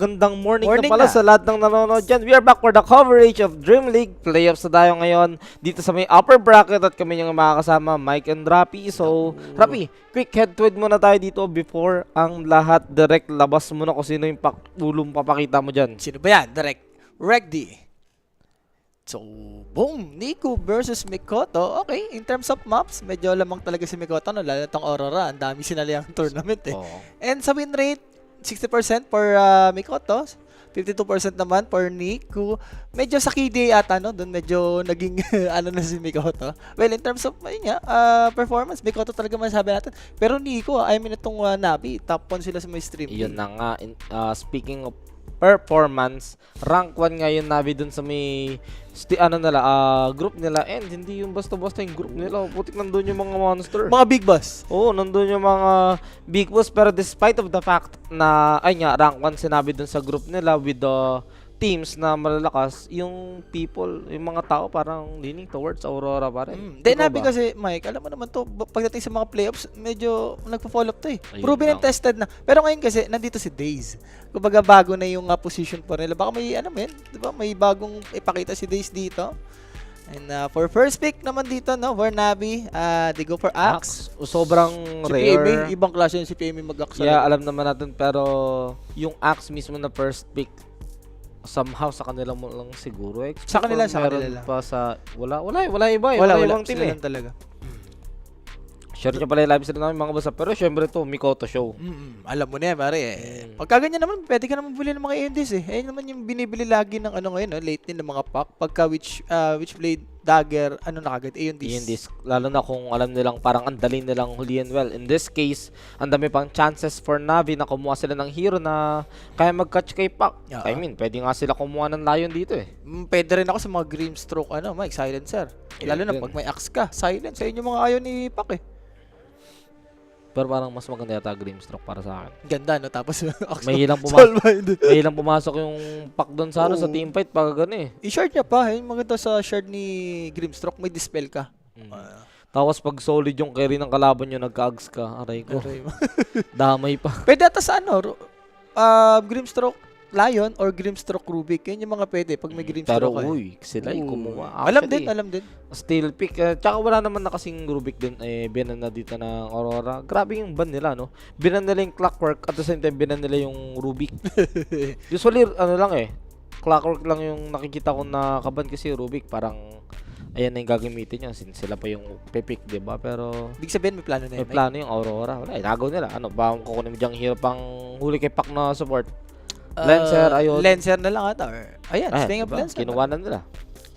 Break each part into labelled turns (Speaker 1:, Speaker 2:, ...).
Speaker 1: Gandang morning
Speaker 2: Morning
Speaker 1: na pala
Speaker 2: na.
Speaker 1: sa lahat ng nanonood dyan. We are back for the coverage of Dream League. Playoffs na tayo ngayon dito sa may upper bracket at kami yung makakasama, Mike and Rapi. So, Rapi, quick head to head muna tayo dito before ang lahat. Direct labas muna kung sino yung ulong papakita mo dyan.
Speaker 2: Sino ba yan? Direct. Regdy. So, boom. Nico versus Mikoto. Okay, in terms of maps, medyo lamang talaga si Mikoto. No? Lalo itong Aurora. Ang dami sinali ang tournament eh.
Speaker 1: Oo.
Speaker 2: And sa win rate, 60% for Mikoto. 52% naman for Nico. Medyo sa KD ata, no? Doon medyo naging ano na si Mikoto. Well, in terms of performance, Mikoto talaga masasabi natin. Pero Nico, I mean itong Navi, top 1 sila sa may stream.
Speaker 1: Yun na nga. Speaking of performance, rank 1 ngayon Navi dun sa may group nila, and hindi yung basta-basta yung group nila. Putik nandun yung mga monster.
Speaker 2: Mga big boss.
Speaker 1: Oo, nandun yung mga big boss, pero despite of the fact na rank 1 sinabi dun sa group nila with the teams na malalakas, yung people, yung mga tao parang leaning towards Aurora pa rin.
Speaker 2: Then
Speaker 1: Ikaw
Speaker 2: Navi
Speaker 1: ba?
Speaker 2: kasi, Mike, alam mo naman to, pagdating sa mga playoffs, medyo nagpo-follow up to eh.
Speaker 1: Ayun
Speaker 2: Proven and
Speaker 1: lang.
Speaker 2: tested na. Pero ngayon kasi, nandito si Daze. Kumbaga bago na yung position po nila. Baka may, di ba, may bagong ipakita si Daze dito. And for first pick naman dito, no, for Navi, they go for Axe.
Speaker 1: Sobrang
Speaker 2: Si
Speaker 1: rare.
Speaker 2: PMA, ibang klase yun si PMA mag-Axe.
Speaker 1: Yeah, alam naman natin, pero yung Axe mismo na first pick, somehow sa kanila mo lang siguro.
Speaker 2: Sa kanila, sa
Speaker 1: Meron
Speaker 2: kanila lang.
Speaker 1: pa sa wala iba eh.
Speaker 2: Wala,
Speaker 1: Ibang team
Speaker 2: sila
Speaker 1: eh.
Speaker 2: lang talaga.
Speaker 1: Share niya pala yung live stream namin mga basa, pero syempre to Mikoto show.
Speaker 2: Alam mo na yan, pare. Pagka ganyan naman, pwede ka naman buli ng mga indies eh. Ayun naman yung binibili lagi ng ano ngayon, late din ng mga pack. Pagka Witchblade, Dagger, ano na kagad,
Speaker 1: In this, lalo na kung alam nilang parang ang dali nilang hulihan. Well, in this case, ang dami pang chances for Navi na kumuha sila ng hero na kaya mag-catch kay Pac.
Speaker 2: Yeah.
Speaker 1: I mean, pwede nga sila kumuha ng Lion dito eh.
Speaker 2: Pwede rin ako sa mga Grimstroke, Mike, silencer. Lalo na
Speaker 1: Yun.
Speaker 2: pag may axe ka, silence. Sa inyo mga ayaw ni Pac eh.
Speaker 1: Pero parang mas maganda yata Grimstroke para sa akin.
Speaker 2: Ganda, no? Tapos axe
Speaker 1: May
Speaker 2: na-
Speaker 1: ilang pumasok.
Speaker 2: Soulbind.
Speaker 1: May ilang pumasok yung Pac doon sa, sa
Speaker 2: Oo.
Speaker 1: teamfight pag gano'n eh.
Speaker 2: I-shard niya pa, yung maganda sa shard ni Grimstroke, may dispel ka.
Speaker 1: Tapos pag solid yung carry ng kalaban nyo, nagka-ags ka. Aray ko.
Speaker 2: Aray mo.
Speaker 1: Damay pa.
Speaker 2: Pwede ata sa Grimstroke Lion or Grimstroke Rubik. Yan yung mga pwede pag may Grimstroke
Speaker 1: Pero
Speaker 2: ka eh.
Speaker 1: uy, sila yung
Speaker 2: Oo.
Speaker 1: kumuha.
Speaker 2: Alam
Speaker 1: Actually,
Speaker 2: din.
Speaker 1: Steel pick. Tsaka wala naman na kasing Rubik din. Binan na dito ng Aurora. Grabe yung ban nila, no? Binan nila yung Clockwork at the same time binan nila yung Rubik. Usually, Clockwork lang yung nakikita ko na kaban kasi Rubik. Parang, ayan na yung gagamitin niya. Since sila pa yung pipick, diba? Pero,
Speaker 2: Big sabihin may plano na
Speaker 1: may
Speaker 2: yun.
Speaker 1: plano yung Aurora. Wala, inagaw nila. Ano ba, kukunin mo dyang hero pang huli kay Pac na support? Lancer, ayun.
Speaker 2: Lancer na lang ata. Ayan, speaking of
Speaker 1: Diba?
Speaker 2: Lancer.
Speaker 1: Kinuha na nila.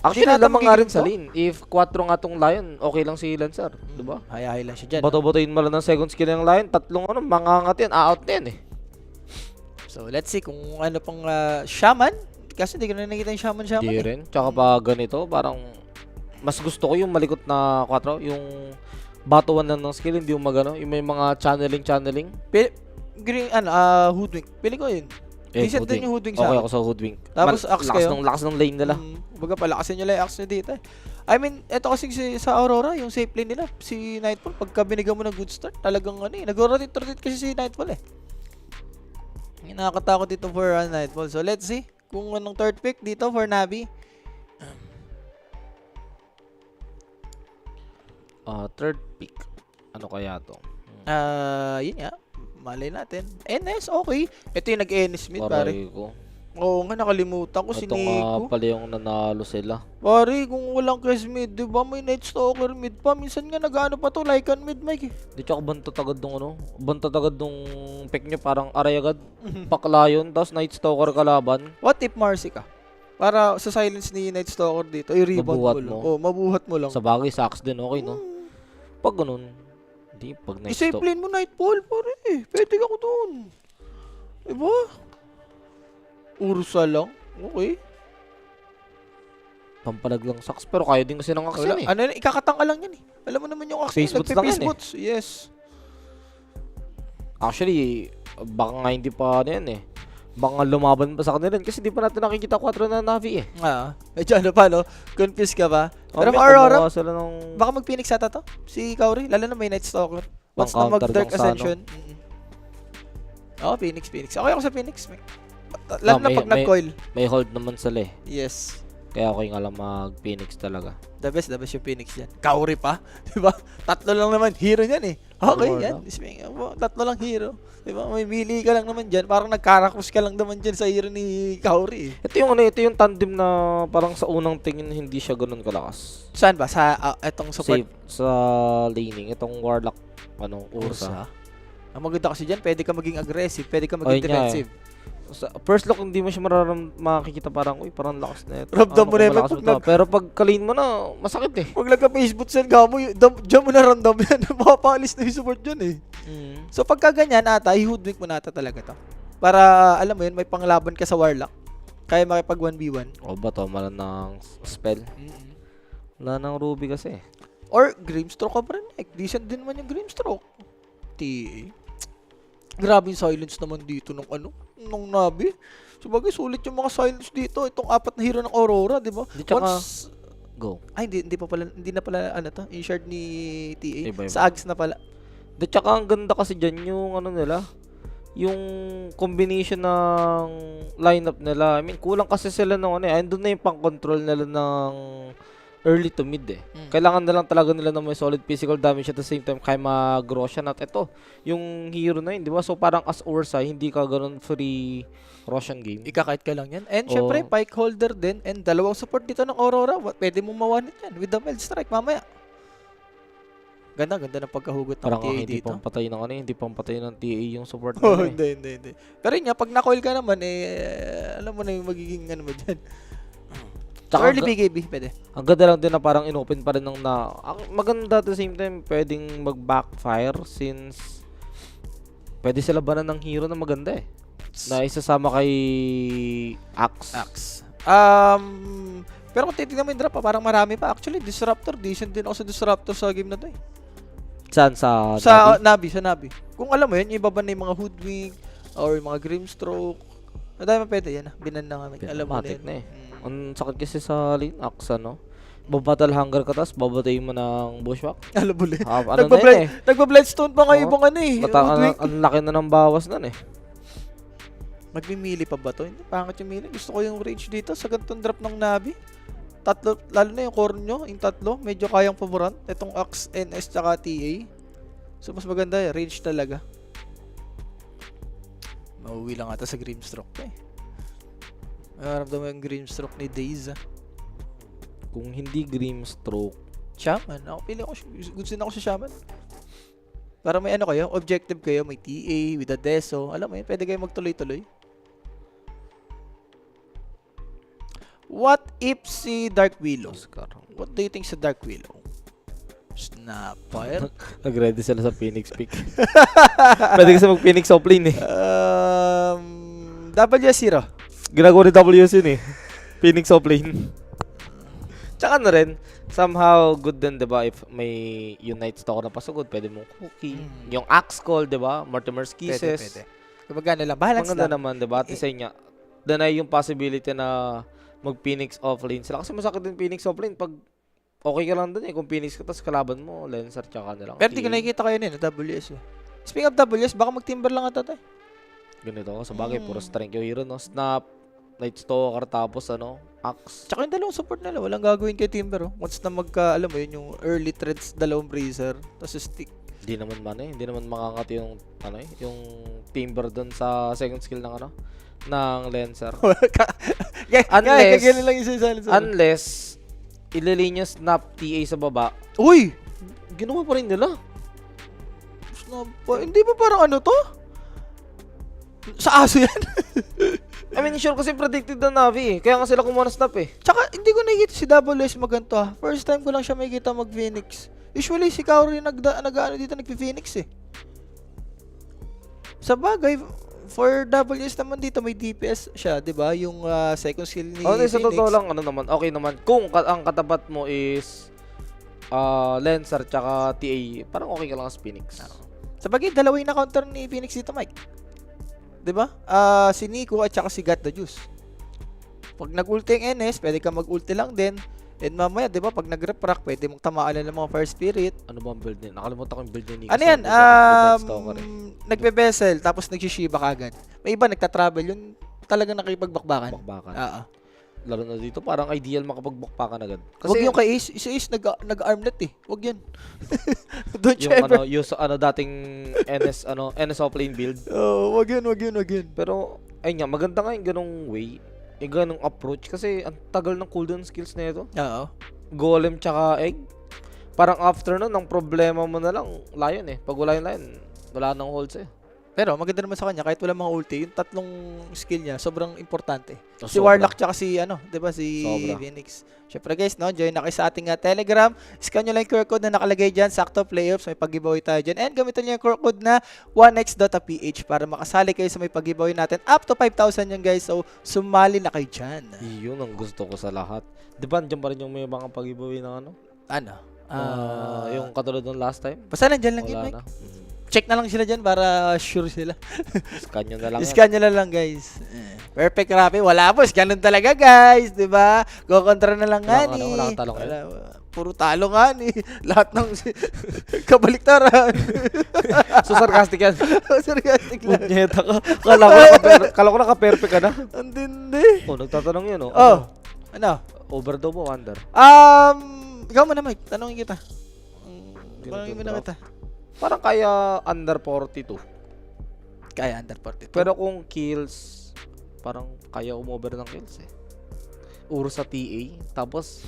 Speaker 1: Actually,
Speaker 2: Hindi na
Speaker 1: lamang nga rin
Speaker 2: magiging
Speaker 1: sa lane. If 4 nga tong Lion, okay lang si Lancer. Diba?
Speaker 2: Hayahay lang siya dyan.
Speaker 1: Bato-batoyin mo lang ng second skill ng Lion. Tatlong mangangat yan. Out na yan eh.
Speaker 2: So, let's see kung ano pang Shaman. Kasi hindi ko na nakita yung Shaman
Speaker 1: Hindi
Speaker 2: eh.
Speaker 1: rin. Tsaka pa ganito, parang mas gusto ko yung malikot na 4. Yung batuan lang ng skill, hindi yung magano. Yung may mga channeling.
Speaker 2: Green, Hoodwink. Pili ko yun. Decent din yung Hoodwink sa
Speaker 1: Okay
Speaker 2: akin.
Speaker 1: ako sa Hoodwink.
Speaker 2: Tapos axe kayo?
Speaker 1: Lakas ng lane nila.
Speaker 2: Baga palakasin nyo lang yung axe nyo dito eh. I mean, eto kasi sa Aurora, yung safe lane nila, si Nightfall, pagka binigyan mo ng good start, talagang nag-rotate kasi si Nightfall eh. Yung nakakatakot dito for Nightfall. So, let's see kung anong third pick dito for Navi.
Speaker 1: Third pick. Ano kaya to?
Speaker 2: Yun nga. Malay natin. NS, okay. Ito yung nag-NS mid, pare.
Speaker 1: Paray ko.
Speaker 2: Oo nga, nakalimutan ko si
Speaker 1: Ito nga
Speaker 2: Nico.
Speaker 1: pala yung nanalo sila.
Speaker 2: Pare, kung walang Quest mid, di ba may Night Stalker mid pa? Minsan nga nag-ano pa to, Lycan mid, Mike.
Speaker 1: Di tsaka banto tagad nung banto tagad nung pick niya parang aray agad. Paklayon, tapos Night Stalker kalaban.
Speaker 2: What if Marcy ka? Para sa silence ni Night Stalker dito, i-rebound
Speaker 1: Mabuhat
Speaker 2: mo lang.
Speaker 1: mo.
Speaker 2: Mabuhat mo lang.
Speaker 1: Sa bagay, sacks din, okay no? Pag ganun, di pag Night
Speaker 2: I-save
Speaker 1: Stalker.
Speaker 2: lane mo Nightfall, pare. Pwede ka ko doon. Diba? Ursa lang. Okay.
Speaker 1: Pampalag lang sacks, pero kaya din kasi ng axe
Speaker 2: Wala,
Speaker 1: yan eh.
Speaker 2: ikakatang ka lang yan eh. Alam mo naman yung action.
Speaker 1: Face boots lang yan eh.
Speaker 2: boots. Yes.
Speaker 1: Actually, baka nga hindi pa ano yan eh. Baka nga lumaban pa sa kanila kasi di pa natin nakikita 4 na Navi eh.
Speaker 2: Medyo ano pa, no? Confused ka ba? Pero
Speaker 1: May
Speaker 2: Aurora,
Speaker 1: kumuha sila ng
Speaker 2: baka mag-Phoenix ata to. Si Kauri, lalo na may Night Stalker. Once na
Speaker 1: Pang-counter
Speaker 2: mag-Dark
Speaker 1: lang sa
Speaker 2: Ascension. Oo, Phoenix. Okay ako sa Phoenix, Mike. Lalo na
Speaker 1: may-
Speaker 2: pag nag-coil.
Speaker 1: May hold naman sila eh.
Speaker 2: Yes.
Speaker 1: Kaya okay nga lang mag-Phoenix talaga.
Speaker 2: The best yung Phoenix yan. Kauri pa. Diba? Tatlo lang naman hero niyan eh. Okay,
Speaker 1: Wala.
Speaker 2: yan. Tatlo lang hero. Diba? May mili ka lang naman dyan. Parang nagkarakus ka lang naman dyan sa hero ni Kauri eh.
Speaker 1: Ito yung tandem na parang sa unang tingin hindi siya ganun kalakas.
Speaker 2: Saan ba? Sa etong support?
Speaker 1: Save sa laning. Itong Warlock, Ursa.
Speaker 2: Ang maganda kasi dyan, pwede ka maging aggressive, pwede ka maging
Speaker 1: Ayun nga
Speaker 2: defensive.
Speaker 1: Sa first look, hindi mo siya makikita parang, uy, parang lakas na ito.
Speaker 2: Ramdam mo na yun,
Speaker 1: malakas
Speaker 2: pag
Speaker 1: mo to. Pero pag kalin mo na, masakit eh.
Speaker 2: Pag nagka-Facebook yan, gamo, dyan mo na random yan. Mapapalis na yung support dyan eh. So pagka ganyan ata, i-hoodwink mo na ata talaga to. Para, alam mo yun, may panglaban ka sa Warlock. Kaya makipag 1v1.
Speaker 1: O ba to, malan ng spell. Wala ng Ruby kasi.
Speaker 2: Or Grimstroke ka pa rin. Decent din man yung Grimstroke. Grabe yung silence naman dito nung nung Navi. Sabagay, sulit yung mga silence dito. Itong 4 na hero ng Aurora, di ba?
Speaker 1: Di, tsaka-
Speaker 2: Once...
Speaker 1: Go.
Speaker 2: Ay, hindi na pala, in-shard ni TA.
Speaker 1: Iba.
Speaker 2: Sa Ags na pala.
Speaker 1: De, tsaka ang ganda kasi dyan yung nila. Yung combination ng lineup nila. I mean, kulang kasi sila ng andun na yung pang-control nila ng early to mid eh. Kailangan na lang talaga nila ng may solid physical damage at the same time kaya mag-Roshan at ito, yung hero na yun, di ba? So parang as Ursa, hindi ka ganun free Roshan game.
Speaker 2: Ikakait ka lang yan. And
Speaker 1: Oo.
Speaker 2: syempre, Pike Holder din. And dalawang support dito ng Aurora. Pwede mo mawanit yan with the Meld Strike mamaya. Ganda ng pagkahugot ng
Speaker 1: Parang
Speaker 2: TA
Speaker 1: hindi
Speaker 2: dito.
Speaker 1: pang patay ng hindi pang patay ng TA yung support
Speaker 2: Oh,
Speaker 1: nila eh.
Speaker 2: hindi. Pero yun nga, pag na-coil ka naman, alam mo na yung magiging mo dyan.
Speaker 1: Tsaka
Speaker 2: Early BKB, pwede.
Speaker 1: ang ganda lang din na parang inopen pa rin maganda at the same time pwedeng mag-backfire since pwede sila banan ng hero na maganda eh. Na isasama kay Axe.
Speaker 2: Pero kung titignan mo yung drop, parang marami pa. Actually, Disruptor, decent din ako sa Disruptor sa game na to eh.
Speaker 1: Saan? Sa
Speaker 2: Navi,
Speaker 1: Navi?
Speaker 2: sa Navi. Kung alam mo yun, yung iba ba na yung mga Hoodwink or yung mga Grimstroke. Madami pa pwede yan. Binan na kami. Alam mo na
Speaker 1: Automatic
Speaker 2: yun.
Speaker 1: na eh. Ang sakit kasi sa lane Axe Babattle hunger ka tapos babatayin mo ng bushwhack.
Speaker 2: Alam mo na yun.
Speaker 1: Ano na yun eh.
Speaker 2: Nagpa-Bloodstone pa nga
Speaker 1: Oo.
Speaker 2: ibang Hoodwink.
Speaker 1: Ang laki na ng bawas nun eh.
Speaker 2: Magmimili pa ba to? Hindi, pangit yung mili. Gusto ko yung range dito sa ganitong drop ng Navi. Tatlo, lalo na yung core nyo, yung tatlo, medyo kayang paboran. Itong Axe, NS, tsaka TA. So, mas maganda eh, range talaga. Mauwi lang ata sa Grimstroke eh. Maramdaman mo yung Grimstroke ni Daze.
Speaker 1: Kung hindi Grimstroke,
Speaker 2: Shaman, ako pili ako, good sin ako sa Shaman. Para may kayo, objective kayo, may TA, with a Deso. Alam mo yun, pwede kayo magtuloy-tuloy. What if si Dark Willow?
Speaker 1: Oscar.
Speaker 2: What do you think sa Dark Willow? Snapfire?
Speaker 1: Nag-ready sila sa Phoenix pick. Pwede kasi mag-Phoenix offlane eh.
Speaker 2: W0.
Speaker 1: Ginagawa ni WS yun eh. Phoenix offlane. Tsaka na rin, somehow good din, diba? If may Unite Stalker na pasugod, pwede mong cookie. Yung Axe Call, diba? Mortimer's Kisses.
Speaker 2: Pwede. Kumbaga lang, balance
Speaker 1: Maganda
Speaker 2: lang.
Speaker 1: naman, diba? At isa niya, deny yung possibility na mag-Phoenix offlane sila. Kasi masakit din Phoenix offlane pag okay ka lang dun eh. Kung Phoenix ka, tapos kalaban mo, Lancer, tsaka na lang.
Speaker 2: Pero di ko nakikita kayo nila, WS. Speaking of WS, baka mag-timber lang ata tayo.
Speaker 1: Ganito ako. Sa bagay, puro strength yung hero, no? Snap, Night Stalker, tapos Axe.
Speaker 2: Tsaka yung dalawang support nila, walang gagawin kay Timber. Once na alam mo yun, yung early threads, dalawang bracer, tapos stick.
Speaker 1: Hindi naman makangat yung yung timber doon sa second skill ng ng Lancer. Unless ililinya snap TA sa baba.
Speaker 2: Uy!
Speaker 1: Ginawa pa rin nila.
Speaker 2: Hindi ba parang to? Sa aso yan?
Speaker 1: I mean, sure kasi predicted na Navi eh. Kaya nga sila kumuha ng snap eh.
Speaker 2: Tsaka hindi ko nakikita si WS maganto ah. First time ko lang siya makikita mag-Phoenix. Usually si Kaori dito nag-Phoenix eh. Sa bagay, for WS naman dito may DPS siya, 'di ba? Yung second skill ni
Speaker 1: Okay, sa
Speaker 2: Phoenix.
Speaker 1: totoo lang naman, okay naman. Kung ang katapat mo is Lancer tsaka TA, parang okay ka lang sa Phoenix.
Speaker 2: Sa bagay, dalawa yung na-counter ni Phoenix dito, Mike. 'Di ba? Si Nico at saka si Got the Juice. Pag nag-ulti ang NS, pwede ka mag-ulti lang din. And mamaya, 'di ba, pag nag-reprack, pwede mong tamaan ng mga Fire Spirit.
Speaker 1: Ano ba ang build niya? Nakalimutan ko yung build niya.
Speaker 2: Ano yan? Nagbe-vessel, tapos nagsishiba kagad. May iba nagta-travel. Yung talagang nakipagbakbakan.
Speaker 1: Bakbakan.
Speaker 2: Oo.
Speaker 1: Lalo na dito, parang ideal makapagbakbakan agad.
Speaker 2: Wag yung kay Ace. Si Ace nag-armlet eh. Wag yan. Don't you
Speaker 1: yung
Speaker 2: ever.
Speaker 1: yung dating NS offlane build.
Speaker 2: Oh, wag yun.
Speaker 1: Pero ayun nga, maganda nga yung ganong way, yung ganong approach kasi ang tagal ng cooldown skills na ito.
Speaker 2: Oo.
Speaker 1: Golem tsaka egg. Parang after nun, ang problema mo na lang, Lion eh. Pag wala yung Lion, wala nang hold sa'yo.
Speaker 2: Pero maganda naman sa kanya kahit wala mga ulti, yung tatlong skill niya sobrang importante. Si
Speaker 1: Sobra.
Speaker 2: Warlock tsaka si 'di ba si
Speaker 1: Sobra.
Speaker 2: Phoenix. Syempre guys, no, join na kayo sa ating Telegram. Scan nyo lang yung QR code na nakalagay diyan, Sakto Playoffs, may pag-giveaway tayo diyan. And gamitin niyo yung QR code na 1x.ph para makasali kayo sa may pag-giveaway natin. Up to 5,000 yan guys. So sumali na kayo diyan.
Speaker 1: Yun ang gusto ko sa lahat. Di ba, andyan pa rin yung may mga pag-giveaway ng ano?
Speaker 2: Ano?
Speaker 1: Yung katulad ng last time?
Speaker 2: Basta nandiyan lang yun,
Speaker 1: Wala
Speaker 2: Mike.
Speaker 1: na.
Speaker 2: Check na lang sila diyan para sure sila.
Speaker 1: Scan nyo na lang yan.
Speaker 2: Scan nyo na lang, guys. Perfect Rappi. Wala po. Ganun talaga, guys. Diba? Go kontra na lang nga ni.
Speaker 1: Wala kang talong yan.
Speaker 2: Puro talo nga ni. Lahat ng kabaliktaran.
Speaker 1: So sarcastic yan.
Speaker 2: Sarcastic lang.
Speaker 1: Punyeta ka. Kala ko naka-perfect ka na.
Speaker 2: Ang dindi.
Speaker 1: Oh, nagtatanong yun, oh.
Speaker 2: Oh. Ano?
Speaker 1: Overdose mo, under.
Speaker 2: Ikaw mo na, Mike. Tanongin kita. Tanongin mo na
Speaker 1: Ganito,
Speaker 2: kita.
Speaker 1: Parang kaya under 42.
Speaker 2: Kaya under 42.
Speaker 1: Pero kung kills, parang kaya umover ng kills eh. Ursa TA, tapos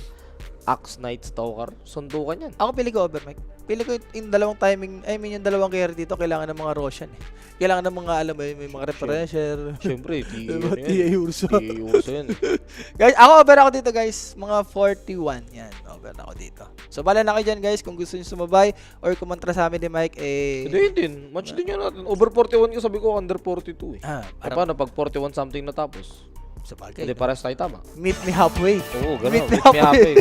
Speaker 1: Axe Knight Stalker, sundukan yan.
Speaker 2: Ako pili ko over, Mike. Pili ko yung dalawang timing, yung dalawang carry dito, kailangan ng mga Roshan eh. Kailangan ng mga, alam mo, may mga refresher.
Speaker 1: Siyempre, TA
Speaker 2: Diba,
Speaker 1: yan.
Speaker 2: TA Urso.
Speaker 1: TA Urso yan.
Speaker 2: Guys, ako over ako dito guys. Mga 41. Yan, over ako dito. So, bala na kayo dyan guys kung gusto nyo sumabay or kumontra sa amin ni Mike,
Speaker 1: Hindi yun din. Match din yan natin. Over 41 ko sabi ko, under 42 eh. Eh
Speaker 2: parang
Speaker 1: paano pag 41 something natapos?
Speaker 2: sa bagay.
Speaker 1: Hindi pares tayo tama.
Speaker 2: Meet me halfway.
Speaker 1: Oo, gano'n.
Speaker 2: Meet me
Speaker 1: Meet me
Speaker 2: halfway.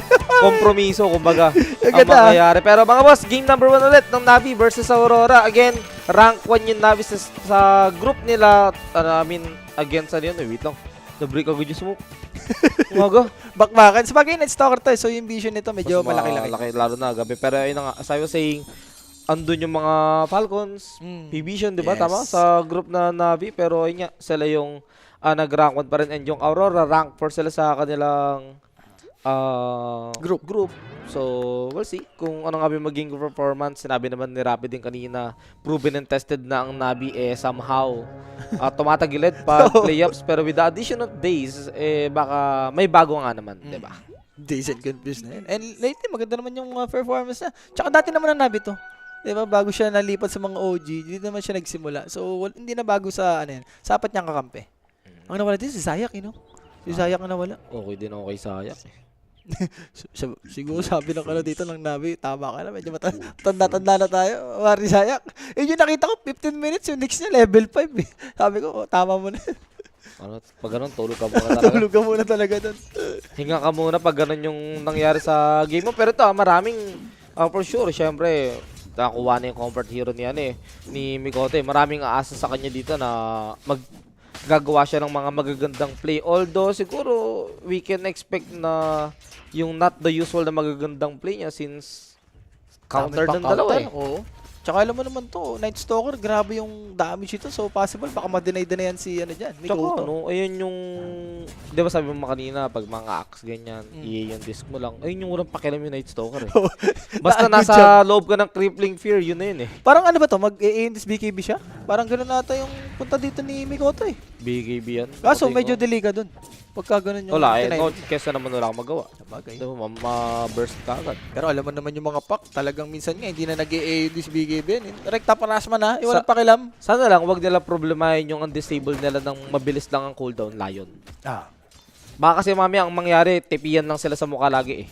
Speaker 1: Kompromiso, kumbaga, ang
Speaker 2: Ganda.
Speaker 1: mangyayari. Pero mga boss, game number 1 ulit ng Navi versus Aurora. Again, rank 1 yung Navi sa group nila. Against ano yun? Wait lang. Na-break agad yung smoke. Umaga.
Speaker 2: Bakbakan. Sa bagay, Night Stalker to. So, yung vision nito medyo malaki-laki.
Speaker 1: Malaki, lalo na gabi. Pero ayun na nga, as I was saying, andun yung mga Falcons, P-Vision, di ba?
Speaker 2: Yes.
Speaker 1: Tama? Sa group na Navi. Pero ayun nga, sila yung nag-rank 1 pa rin. And yung Aurora, rank 4 sila sa kanilang group. So, we'll see kung ano nga ba yung maging performance. Sinabi naman ni Rapid din kanina, proven and tested na ang Navi somehow tumatagilid pag playoffs. Pero with the addition of days, baka may bago nga naman, di ba?
Speaker 2: Days and confused na yun. And lately, maganda naman yung performance na. Tsaka dati naman ang Navi to. Diba, bago siya nalipat sa mga OG, hindi naman siya nagsimula. So, hindi na bago sa, sa apat niyang kakampi. Ang nawala din, si Zayak, Si Zayak ang nawala.
Speaker 1: Okay din ako kay Sayak.
Speaker 2: Siguro sabi ng dito ng Navi, tama ka na, medyo tanda-tanda na tayo. Mari Zayak. Yung nakita ko, 15 minutes, yung next niya, level 5 eh. Sabi ko, tama mo na.
Speaker 1: Pag ganun, tulog ka muna talaga.
Speaker 2: Tulog ka muna talaga doon.
Speaker 1: Hinga ka muna pag ganun yung nangyari sa game mo. Pero ito, maraming, for sure, syempre, nakakuha na yung comfort hero ni Mikote. Maraming aasa sa kanya dito na gagawa siya ng mga magagandang play. Although, siguro, we can expect na yung not the usual na magagandang play niya since counter ng dalawa eh.
Speaker 2: Oo. Tsaka alam mo naman to, Night Stalker, grabe yung damage ito. So, possible, baka ma-deny na yan si, dyan, Mikoto.
Speaker 1: Tsaka, ayun yung, di ba sabi mo kanina, pag mga axe, ganyan, yung disc mo lang, ayun yung walang pakialam yung Night Stalker eh. Basta nasa loob ka ng crippling fear, yun na yun eh.
Speaker 2: Parang ano ba to, mag-e-endis BKB siya? Parang gano'n nata yung punta dito ni Mikoto eh.
Speaker 1: BKB yan.
Speaker 2: Kaso, medyo delay ka dun. Pagka ganun yung
Speaker 1: wala,
Speaker 2: tinay.
Speaker 1: no, kesa naman wala kang magawa.
Speaker 2: Sabagay.
Speaker 1: Diba, ma-burst ka agad.
Speaker 2: Pero alam mo naman yung mga pack, talagang minsan nga, hindi na nag-e-endis BKB. Rekta parasma na, walang pakilam.
Speaker 1: Sana lang, wag nila problemahin yung undisable nila ng mabilis lang ang cooldown, Lion. Baka kasi mamaya ang mangyari, tipiyan lang sila sa mukha lagi eh.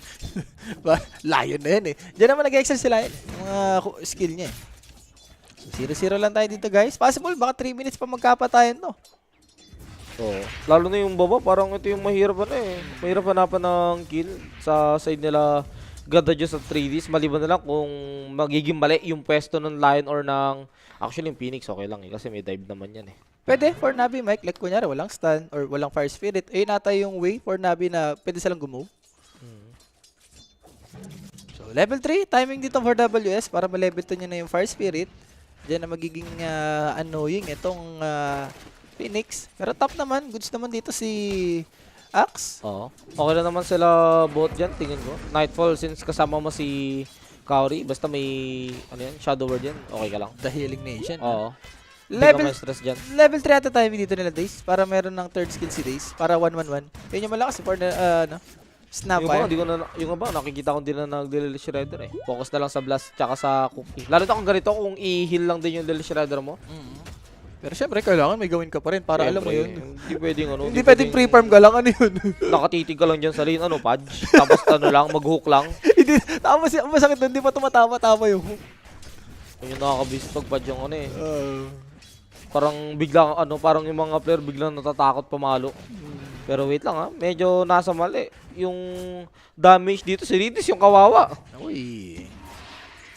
Speaker 2: Lion na yan eh. Diyan naman nag-excel si Lion. Mga skill niya eh. So, 0-0 lang tayo dito guys. Possible, baka 3 minutes pa magkapatayan to.
Speaker 1: Lalo na yung baba, parang ito yung mahirap mahirap hanapan ng kill sa side nila Ganda Diyos sa 3Ds. Maliban na lang kung magiging mali yung pwesto ng Lion or ng... Actually, yung Phoenix okay lang kasi may dive naman yan eh.
Speaker 2: Pwede for Navi, Mike. Like kunyari, walang stun or walang fire spirit. Ayun nata yung way for Navi na pwede silang gumove. So, level 3, timing dito for WS para ma-level 2 nyo na yung fire spirit. Diyan na magiging annoying itong Phoenix. Pero top naman. Goods naman dito si Axe.
Speaker 1: Oo. Okay na naman sila both dyan, tingin ko. Nightfall, since kasama mo si Kaori, basta may, ano yan, Shadow Word yan, okay ka lang.
Speaker 2: The Healing Nation.
Speaker 1: Oo. Hindi ka
Speaker 2: Level
Speaker 1: may stress dyan.
Speaker 2: level 3 ata tayo dito nila Days. Para meron ng third skill si Days. Para 1-1-1. Yun yung malakas for ano,
Speaker 1: Yung iba,
Speaker 2: Snapfire.
Speaker 1: hindi ko na, yung iba, nakikita ko din na nag-Lily Shredder eh. Focus na lang sa blast tsaka sa cookie. Lalo na kung ganito, kung i-heal lang din yung Lily Shredder mo.
Speaker 2: Pero syempre, kailangan may gawin ka pa rin. Para alam mo
Speaker 1: Siyempre,
Speaker 2: yun.
Speaker 1: Hindi pwedeng ano.
Speaker 2: Hindi pwedeng pre-farm ka lang. Ano yun?
Speaker 1: Nakatitig ka lang dyan sa lane, ano, Pudge. Tapos ano lang, mag-hook lang.
Speaker 2: Hindi, masakit doon. Hindi pa tumatama-tama yung hook.
Speaker 1: Yun yung nakakabis pag Pudge yung ano eh. Parang biglang, ano, parang yung mga player biglang natatakot pumalo. Pero wait lang ha, medyo nasa mali. Yung damage dito, si Ridis yung kawawa.
Speaker 2: Uy.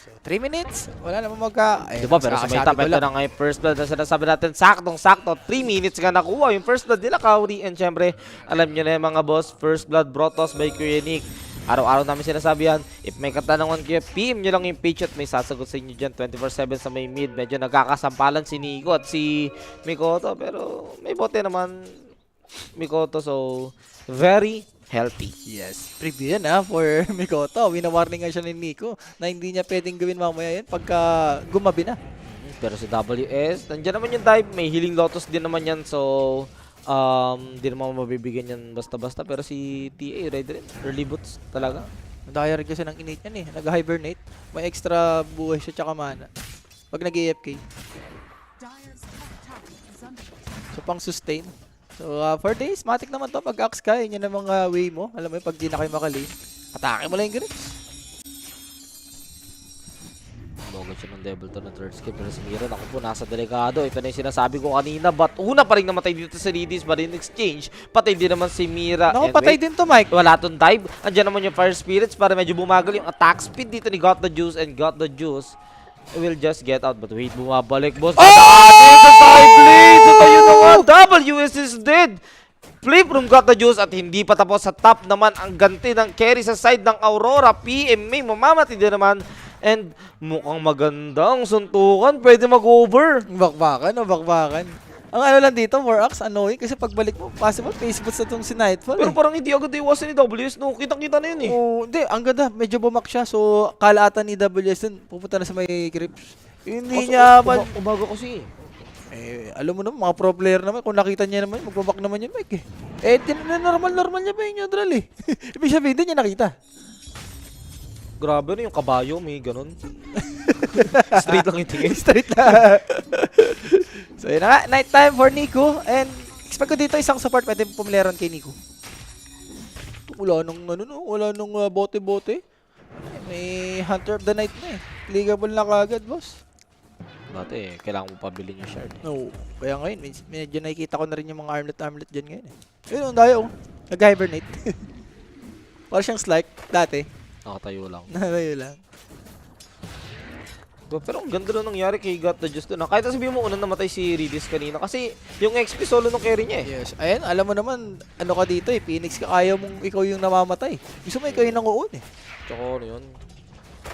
Speaker 2: So, 3 minutes. Wala naman magka... Ayun,
Speaker 1: Diba, pero sa may top, ito na nga yung first blood na sinasabi natin, saktong-sakto, 3 minutes ka nakuha yung first blood nila, Kaori. And syempre, alam nyo na yung mga boss, first blood brought us by Kuya Nick. Araw-araw namin sinasabi yan, if may katanungan kayo, PM nyo lang yung page at may sasagot sa inyo dyan 24/7 sa may mid. Medyo nagkakasampalan si Nico at si Mikoto, pero may bote naman Mikoto, so very healthy.
Speaker 2: Yes. Preview yan for Mikoto. Winawarningan siya ni Nico na hindi niya pwedeng gawin mamaya yan pagka gumabi na.
Speaker 1: Pero si WS, nandiyan naman yung dive, may healing lotus din naman yan, so di naman mabibigyan yan basta-basta. Pero si TA, ready rin, early boots talaga.
Speaker 2: Daya rin kasi ng innate yan eh. Nag-hibernate. May extra buhay siya tsaka mana. Pag nag-AFK. So pang sustain. So for days, matik naman to. Pag axe ka, yun yung mga way mo. Alam mo yun, pag di na kayo makalane, atake mo lang yung grips.
Speaker 1: Bogod siya ng devil to ng third skill, pero si Mira, naku po, nasa delikado. Ito na yung sinasabi ko kanina, but una pa rin namatay dito sa Ridis, but in exchange, patay din naman si Mira.
Speaker 2: Naku,
Speaker 1: And
Speaker 2: patay
Speaker 1: wait,
Speaker 2: din to, Mike.
Speaker 1: wala tong dive. Andiyan naman yung Fire Spirits para medyo bumagal yung attack speed dito ni Got the Juice, and Got the Juice will just get out. But wait, bumabalik, boss. Dadaanin sa side blade! So tayo na nga, WS is dead! Flip from Got the Juice at hindi pa tapos sa top naman ang ganti ng carry sa side ng Aurora. PMA, mamamatid din naman. And mukhang magandang suntukan. Pwede mag-over.
Speaker 2: Bakbakan o bakbakan. Ang ano lang dito, more axe, annoying. Kasi pagbalik mo, possible, face boots na itong si Nightfall.
Speaker 1: Pero parang hindi agad iwasan ni WS. No, kitang-kita na yun eh.
Speaker 2: Oh, hindi, ang ganda. Medyo bumak siya. So, kalaatan ni WS dun, pupunta na sa may grips. Hindi niya man...
Speaker 1: Umaga kasi.
Speaker 2: alam mo naman, mga pro player naman, kung nakita niya naman, magbabak naman yun, Mike. Normal niya ba yung neutral eh. Ibig sabihin, hindi niya nakita.
Speaker 1: Grabe no, yung kabayo, may ganun. Straight lang yung tingin.
Speaker 2: Straight na. So, yun na nga. Night time for Nico. And, expect ko dito isang support pwede pumileron kay Nico. Wala nung, bote-bote. May Hunter of the Night na eh. Ligable na kagad, boss.
Speaker 1: Dati, kailangan mo pabilin yung shard.
Speaker 2: No. Kaya ngayon, medyo nakikita ko na rin yung mga armlet dyan ngayon eh. Yun, ang dayo. Nag-hibernate. Para siyang Slark, dati.
Speaker 1: Nakatayo lang.
Speaker 2: Nakayo lang.
Speaker 1: Pero ang ganda na nangyari kay Got the Juice doon. Kahit sabihin mo unang namatay si Ridis kanina. Kasi yung XP solo nung carry niya eh.
Speaker 2: Yes. Ayan, alam mo naman, ano ka dito eh. Phoenix ka, kaya mong ikaw yung namamatay. Gusto mo ikaw yung nanguun eh.
Speaker 1: Tsaka ano yun.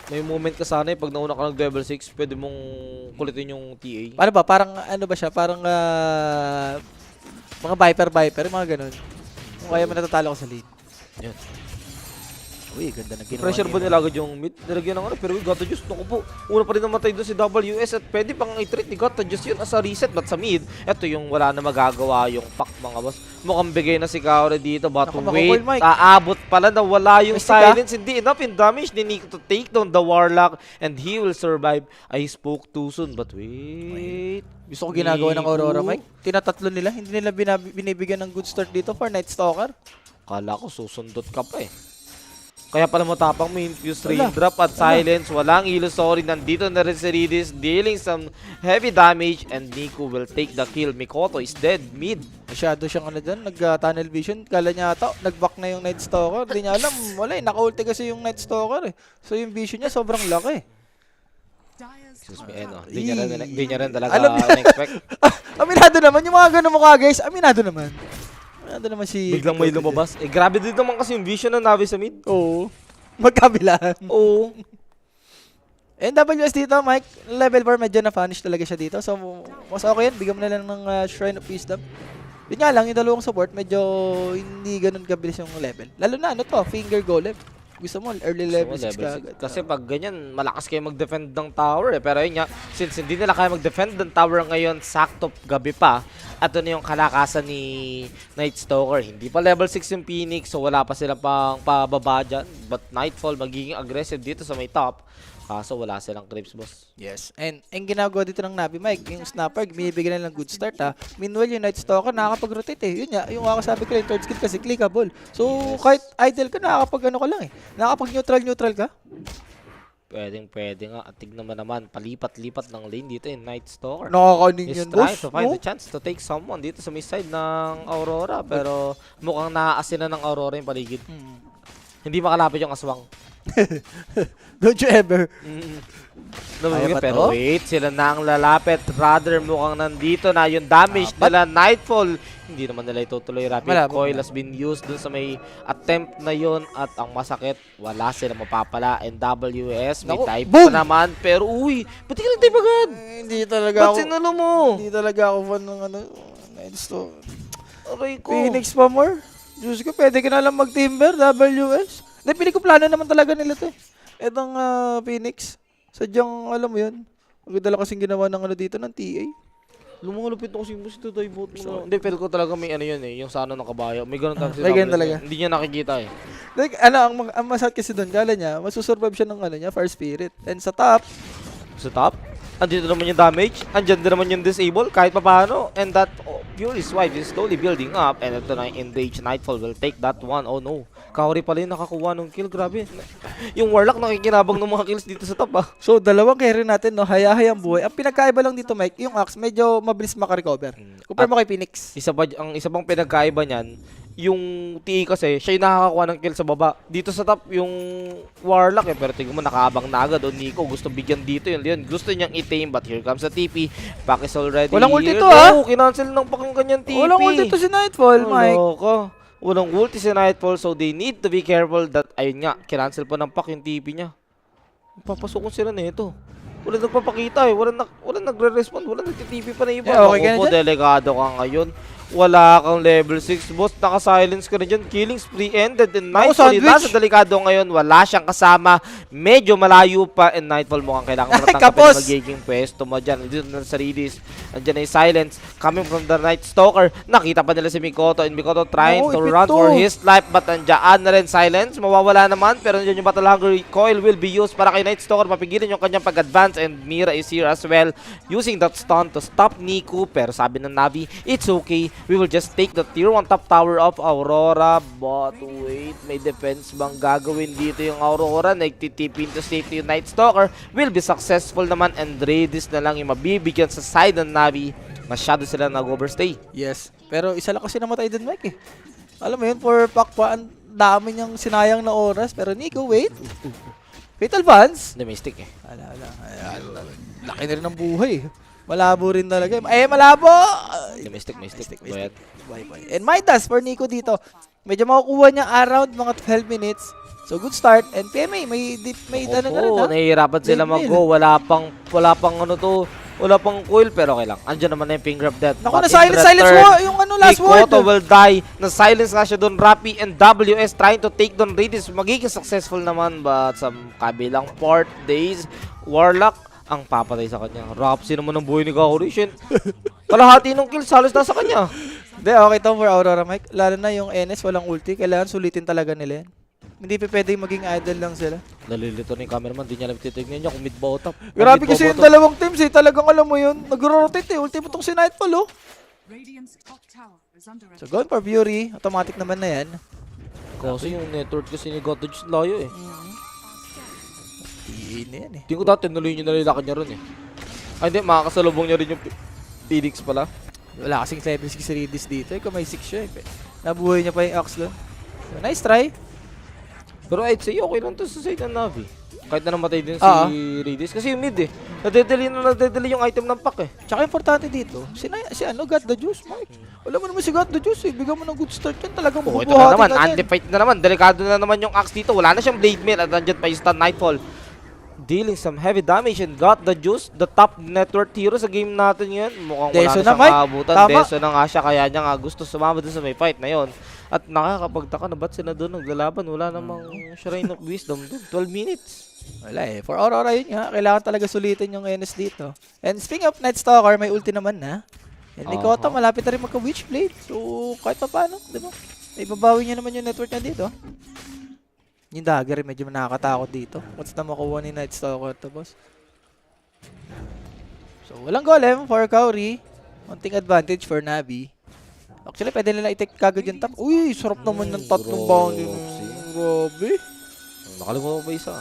Speaker 1: May moment ka sana eh. Pag nauna ka ng level 6, pwede mong kulitin yung TA.
Speaker 2: Paano ba? Parang ano ba siya? Parang mga Viper, mga ganun. Kung kaya mo natatalo ko sa lead.
Speaker 1: Yan.
Speaker 2: Uy, ganda na ginawa
Speaker 1: Pressure ba nila agad yung mid? Nilagyan ng ano, pero Got the Juice, naku po. Una pa rin namatay doon si WS at pwede pang i-treat ni Got the Juice yun as a reset. But sa mid, eto yung wala na magagawa yung pack mga boss. Mukhang bigay na si Kaori dito, but
Speaker 2: Naku,
Speaker 1: wait,
Speaker 2: makukoy, Mike.
Speaker 1: aabot pala na wala yung
Speaker 2: May stick,
Speaker 1: silence. Hindi enough in damage ni Nico to take down the Warlock and he will survive. I spoke too soon, but wait.
Speaker 2: Gusto ko ginagawa ng Aurora,
Speaker 1: Nico.
Speaker 2: Mike. Tinatatlo nila. Hindi nila binibigyan ng good start dito for Night Stalker.
Speaker 1: Kala ko susundot ka pa eh. Kaya pala matapang may infused
Speaker 2: Wala.
Speaker 1: raindrop at silence. Walang illusory. Nandito na rin si Ridis dealing some heavy damage and Nico will take the kill. Mikoto is dead mid.
Speaker 2: Masyado siyang ano dyan, nag-tunnel vision. Kala niya ata, nag-back na yung Night Stalker. Hindi niya alam, wala eh. Naka-ulti kasi yung Night Stalker eh. So yung vision niya sobrang laki.
Speaker 1: Excuse me, ano. Di niya rin talaga
Speaker 2: Alam niya.
Speaker 1: na-expect.
Speaker 2: Aminado naman, yung mga ganun mukha guys, aminado naman. Aminado naman si...
Speaker 1: Biglang may lumabas. Eh, grabe din naman kasi yung vision ng Navi sa mid.
Speaker 2: Oo. Magkabilaan.
Speaker 1: Oo.
Speaker 2: And WS dito, Mike, level 4 medyo na-vanish talaga siya dito. So, mas okay yan. Bigyan mo na lang ng Shrine of Wisdom. Yun nga lang, yung dalawang support, medyo hindi ganun kabilis yung level. Lalo na, ano to, Finger Golem. Gusto mo, early level 6 ka agad.
Speaker 1: Kasi pag ganyan, malakas kayo mag-defend ng tower eh. Pero yun nga, since hindi nila kaya mag-defend ng tower ngayon, sakto gabi pa, at na yung kalakasan ni Night Stalker. Hindi pa level 6 yung Phoenix, so wala pa silang pang pababa dyan. But Nightfall, magiging aggressive dito sa may top. Kaso wala silang creeps, boss.
Speaker 2: Yes. And ginagawa dito ng Navi, Mike, yung Snapper, binibigyan nila ng good start ha. Meanwhile, yung Night Stalker, nakakapag-rotate eh. Yun nga, yung sabi ko yung third skill kasi clickable. So, kahit idle ka, nakakapag-ano ka lang eh. Nakakapag-neutral ka.
Speaker 1: Pwede nga. At tignan mo naman, palipat-lipat ng lane dito yung Night Stalker.
Speaker 2: Nakakanin
Speaker 1: He's
Speaker 2: yun,
Speaker 1: trying
Speaker 2: boss.
Speaker 1: to find
Speaker 2: No?
Speaker 1: the chance to take someone dito sa may side ng Aurora. Pero mukhang naaasin na ng Aurora yung paligid. Hindi makalapit yung aswang.
Speaker 2: Don't you ever.
Speaker 1: Namimigay,
Speaker 2: Kaya ba
Speaker 1: pero
Speaker 2: to?
Speaker 1: wait, sila na ang lalapit. Rather mukhang nandito na yung damage nila. Nightfall. Hindi naman nila itutuloy. Rapid
Speaker 2: Malabo.
Speaker 1: coil has been used dun sa may attempt na yun. At ang masakit, wala sila mapapala. And WS, may
Speaker 2: Naku,
Speaker 1: type
Speaker 2: boom!
Speaker 1: pa naman. Pero uy, ba't di ka nag-type agad?
Speaker 2: Hindi talaga
Speaker 1: Ba't
Speaker 2: ako.
Speaker 1: sinulo mo?
Speaker 2: Hindi talaga ako fan ng ano. Night Stalker.
Speaker 1: Aray ko.
Speaker 2: Phoenix pa more. Diyos ko, pwede ka na lang mag-timber, WS. Hindi, pili ko plano naman talaga nila to eh. Itong Phoenix. Sadyang, alam mo yun. Magdala kasing ginawa ng ano dito, ng TA.
Speaker 1: Lumalupit ako si Boss ito, dive bot mo. Hindi, pero ko talaga may ano yun eh. Yung sa ano ng kabayo. May ganun talaga.
Speaker 2: May ganun talaga.
Speaker 1: Hindi niya nakikita eh.
Speaker 2: Like, ano, ang masakit kasi doon, kala niya, masusurvive siya ng ano niya, Fire Spirit. And sa top,
Speaker 1: Sa top, andito naman yung damage. Andyan din naman yung disable kahit pa paano. And that Fury's Wife is slowly building up. And ito na yung Enrage Nightfall will take that one. Oh no. Kaori pala yung nakakuha ng kill. Grabe. Yung Warlock nakikinabang ng mga kills dito sa top ah.
Speaker 2: so dalawang carry natin, no, hayahayang buhay. Ang pinagkaiba lang dito, Mike, yung Axe, medyo mabilis makarecover. Compare mo kay Phoenix.
Speaker 1: Ang isa pang pinagkaiba niyan, yung TE kasi, siya yung nakakakuha ng kill sa baba. Dito sa top, yung Warlock eh. Pero tingnan mo, nakaabang na agad. O Nico, gusto bigyan dito yung Leon. Gusto niyang i-tame, but here comes the TP. Pack is already
Speaker 2: Walang ulti
Speaker 1: here.
Speaker 2: to, ha?
Speaker 1: Oh, kinancel ng pakang kanyang TP.
Speaker 2: Walang ulti to si Nightfall, Mike.
Speaker 1: Loko. Walang ulti si Nightfall, so they need to be careful that, ayun nga, kinancel pa ng pack yung TP niya. Papasokon sila nito. Wala nagpapakita eh. Wala nagre-respond. Wala nagtitp pa na iba.
Speaker 2: Yeah, okay ka na
Speaker 1: Ako po,
Speaker 2: dyan?
Speaker 1: delikado ka ngayon. Wala kang level 6, boss. Naka-silence ka na dyan. Killing spree ended. And
Speaker 2: Ako,
Speaker 1: Nightfall,
Speaker 2: sandwich.
Speaker 1: nasa delikado ngayon. Wala siyang kasama. Medyo malayo pa. And Nightfall mukhang kailangan mo
Speaker 2: Ay,
Speaker 1: natangkapin
Speaker 2: kapos!
Speaker 1: na magiging pwesto mo dyan. Dito na sa Redis. Andyan na yung silence. Coming from the Night Stalker. Nakita pa nila si Mikoto. And Mikoto trying
Speaker 2: Oo,
Speaker 1: to
Speaker 2: ipit
Speaker 1: run
Speaker 2: to.
Speaker 1: for his life. But andyan na rin silence. Mawawala naman. Pero andyan yung Battle Hungry Coil will be used para kay Night Stalker. Mapigilin yung kanyang pag-advance. And Mira is here as well. Using that stun to stop Nico. Pero sabi ng Navi, it's okay. We will just take the tier 1 top tower of Aurora. But wait, may defense bang gagawin dito yung Aurora? Nagtitip into safety yung Night Stalker. Will be successful naman. And Radis na lang yung mabibigyan sa side ng Navi. Masyado sila nag-overstay.
Speaker 2: Yes. Pero isa lang kasi namatay din, Mike eh. Alam mo yun, for Pakpa, ang dami niyang sinayang na oras. Pero Nico, wait. Fatal Vance.
Speaker 1: Hindi, may stick eh.
Speaker 2: Ala. Laki na rin ng buhay. Malabo rin talaga. Eh, malabo!
Speaker 1: Hindi, may stick.
Speaker 2: May
Speaker 1: Bayad.
Speaker 2: Bye. And Midas for Nico dito. Medyo makukuha niya around mga 12 minutes. So good start. And PMA, may ano na rin
Speaker 1: Oo,
Speaker 2: ha?
Speaker 1: nahihirapan sila
Speaker 2: Blade
Speaker 1: mag-go. Wala pang ano to. Wala pang coil, pero okay lang. Andiyan naman na yung finger of death.
Speaker 2: Naku,
Speaker 1: But
Speaker 2: na silence
Speaker 1: in return,
Speaker 2: mo yung ano last word.
Speaker 1: Mikoto will die. Na-silence nga siya doon. Rappi and WS trying to take down Radis. Magiging successful naman, but sa kabilang part, Days, Warlock, ang papatay sa kanya. Rapsi naman ang buhay ni Kaorishin. Kalahati ng kills, halos nasa kanya.
Speaker 2: Hindi, okay to for Aurora, Mike. Lalo na yung NS, walang ulti. Kailangan sulitin talaga nila yan. Hindi pa pwedeng maging idle lang sila.
Speaker 1: Nalilito na yung cameraman, di niya alam titignan niya kung mid ba o top.
Speaker 2: Grabe kasi yung dalawang teams eh. Talagang alam mo yun. Nag-rotate eh. Ulti mo tong si Nightfall oh.
Speaker 3: Radiant's top tower is under
Speaker 2: So
Speaker 3: attack.
Speaker 2: going for Fury. Automatic naman na yan.
Speaker 1: Kasi yung network kasi ni Gotage layo eh.
Speaker 2: Iin na yan eh.
Speaker 1: Tingin ko dati nuloy niyo nalilakad niya ron eh. Ay hindi, makakasalubong niya rin yung Phoenix pala.
Speaker 2: Wala kasing level 6 Redis dito eh. Kung may 6 siya eh. Nabuhay niya pa yung Axe doon. So, nice try.
Speaker 1: Pero I'd say okay lang to sa side ng Navi. Kahit na namatay din si
Speaker 2: Oo.
Speaker 1: Redis. Kasi yung mid eh. Nadedeli yung item ng pack eh.
Speaker 2: Tsaka importante dito, si ano, Got the Juice, Mike. Wala mo naman si Got the Juice eh. Bigyan mo ng good start yan. Talagang
Speaker 1: Oh, ito
Speaker 2: mabubuhati
Speaker 1: na naman.
Speaker 2: ka dyan.
Speaker 1: Anti-fight na naman. Delikado na naman yung axe dito. Wala na siyang blade mail at nandiyan pa yung stun Nightfall. dealing some heavy damage and got the juice. The top network hero sa game natin yun. Mukhang wala
Speaker 2: Deso
Speaker 1: na
Speaker 2: na,
Speaker 1: siyang
Speaker 2: Mike.
Speaker 1: maabutan.
Speaker 2: Tama.
Speaker 1: Deso na nga siya, kaya niya nga gusto sumama dun sa may fight na yon. At nakakapagtaka na ba't sila doon naglalaban? Wala namang Shrine of Wisdom doon. 12 minutes.
Speaker 2: Wala eh. For Aurora yun nga. Kailangan talaga sulitin yung NS dito. And speaking of Night Stalker, may ulti naman na. And Mikoto, malapit na rin magka-Witchblade. So, kahit pa paano, di ba? May babawi niya naman yung network niya dito. Yung dagger, medyo nakakatakot dito. Once na makuha ni Night Stalker to, boss. So, walang golem for Kauri. Konting advantage for Navi. Actually, pwede nila i-take kagad yung top. Uy, sarap naman ng tatlong bounty. Grabe.
Speaker 1: Nakalimutan ko ba isa?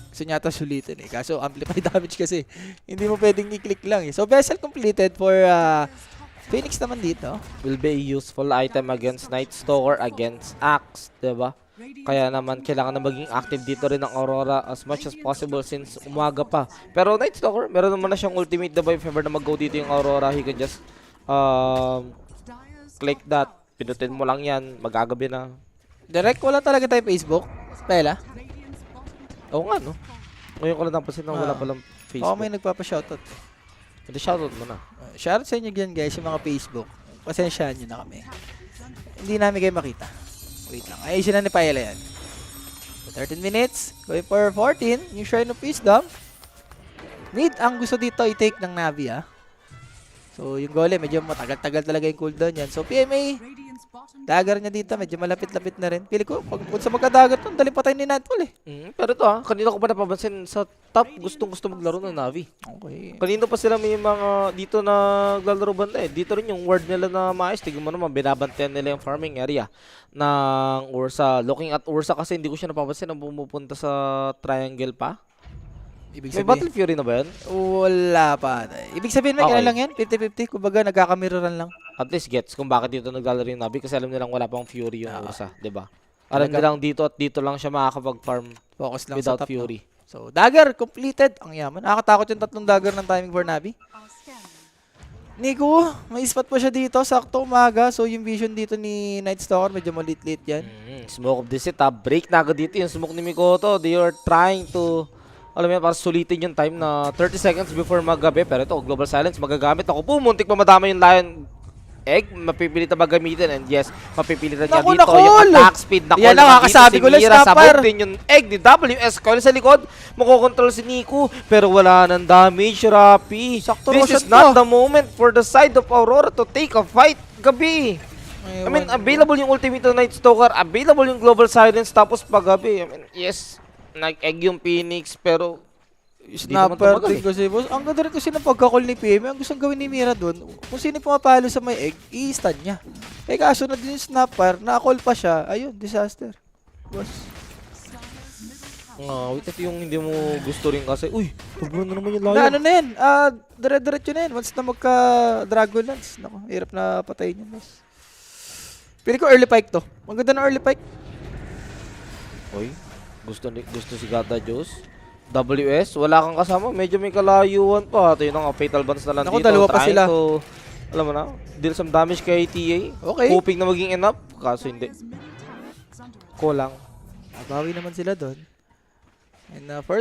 Speaker 2: Gusto niya ata sulitin eh. Kaso amplify damage kasi. Hindi mo pwedeng i-click lang eh. So vessel completed for Phoenix naman dito.
Speaker 1: Will be a useful item against Night Stalker, against Axe, diba? Kaya naman kailangan na maging active dito rin ng Aurora as much as possible since umaga pa. Pero Night Stalker, meron naman na siyang ultimate, diba? If ever na mag-go dito yung Aurora, he can just click that. Pinutin mo lang yan, magagabi na.
Speaker 2: Direct, wala talaga tayo Facebook. Pela.
Speaker 1: Oo nga, no? Ngayon ko lang napansin na wala palang Facebook.
Speaker 2: Oo, may nagpapa-shoutout.
Speaker 1: Hindi, shoutout mo na.
Speaker 2: Shoutout sa inyo dyan guys, yung mga Facebook. Pasensyahan nyo na kami. Hindi namin kayo makita. Wait lang. Ayusin na ni Paela yan. 13 minutes. Going for 14. Yung Shrine of Wisdom. Mid ang gusto dito i-take ng Navi ah. So yung golem medyo matagal-tagal talaga yung cooldown yan. So PMA, dagger niya dito medyo malapit-lapit na rin. Pili ko pag sa magka-dagger to, dali patay ni Nightfall eh.
Speaker 1: Pero ito kanina ko pa napapansin sa top gustong-gusto maglaro ng Navi.
Speaker 2: Okay.
Speaker 1: Kanina pa sila may mga dito na naglalaro banda eh. Dito rin yung ward nila na maayos. Tignan mo naman, binabantayan nila yung farming area ng Ursa. Looking at Ursa kasi hindi ko siya napapansin na pumupunta sa triangle pa.
Speaker 2: Ibig
Speaker 1: May
Speaker 2: sabihin,
Speaker 1: Battle Fury na ba yan?
Speaker 2: wala pa. Ibig sabihin may
Speaker 1: Okay.
Speaker 2: lang yan, 50-50. Kumbaga nagkakamiroran lang.
Speaker 1: At least gets kung bakit dito naglalaro yung Navi kasi alam nilang wala pang Fury yung Ursa, 'di ba? Alam
Speaker 2: Talaga.
Speaker 1: nilang dito at dito lang siya makakapag-farm
Speaker 2: Focus lang
Speaker 1: without
Speaker 2: sa top.
Speaker 1: Fury.
Speaker 2: No? So dagger completed. Ang yaman. Nakakatakot yung tatlong dagger ng timing for Navi. Nico, may spot pa siya dito. Sakto umaga. So yung vision dito ni Night Stalker medyo malit-lit yan.
Speaker 1: Smoke of the set, break na agad dito yung smoke ni Mikoto. They are trying to, alam mo yan, para sulitin yung time na 30 seconds before maggabi. Pero ito, Global Silence, magagamit. Ako po, muntik pa madama yung Lion Egg. Mapipilit na ba gamitin? And yes, mapipilit na niya
Speaker 2: Naku,
Speaker 1: dito
Speaker 2: nakol!
Speaker 1: yung attack speed.
Speaker 2: Yan ang kakasabi ko lang, Snapper.
Speaker 1: Sabog din yung Egg ni WS. Kaya sa likod, makokontrol si Nico. Pero wala ng damage, Rapi.
Speaker 2: Sakto
Speaker 1: This is
Speaker 2: Roshan
Speaker 1: not
Speaker 2: to.
Speaker 1: the moment for the side of Aurora to take a fight. Gabi. I mean, available yung ultimate ng Night Stalker, available yung Global Silence, tapos paggabi. I mean, yes, nag-egg yung Phoenix, pero
Speaker 2: Snapper din kasi boss. Ang ganda rin kasi ng pagkakol ni PM. Ang gustong gawin ni Mira doon, kung sino yung pumapalo sa may egg, i-stun niya. Eh kaso na din yung Snapper, na-call pa siya. Ayun, disaster. Boss.
Speaker 1: wait, ito yung hindi mo gusto rin kasi, uy, sobrang na naman yung
Speaker 2: Na
Speaker 1: Lion.
Speaker 2: ano na yan, dire-diretso na yan. Once na magka-Dragon Lance. Naku, hirap na patayin yan boss. Pili ko early pike to. Ang ganda ng early pike.
Speaker 1: Uy, gusto si Gata Diyos. WS, wala kang kasama, medyo may kalayuan pa. Ito yun ang fatal bounce na lang
Speaker 2: Naku,
Speaker 1: dito.
Speaker 2: dalawa pa
Speaker 1: Trying
Speaker 2: sila.
Speaker 1: to, alam mo na, deal some damage kay TA.
Speaker 2: Okay.
Speaker 1: Hoping na maging enough, kaso hindi. Kulang.
Speaker 2: Bawi naman sila doon. And for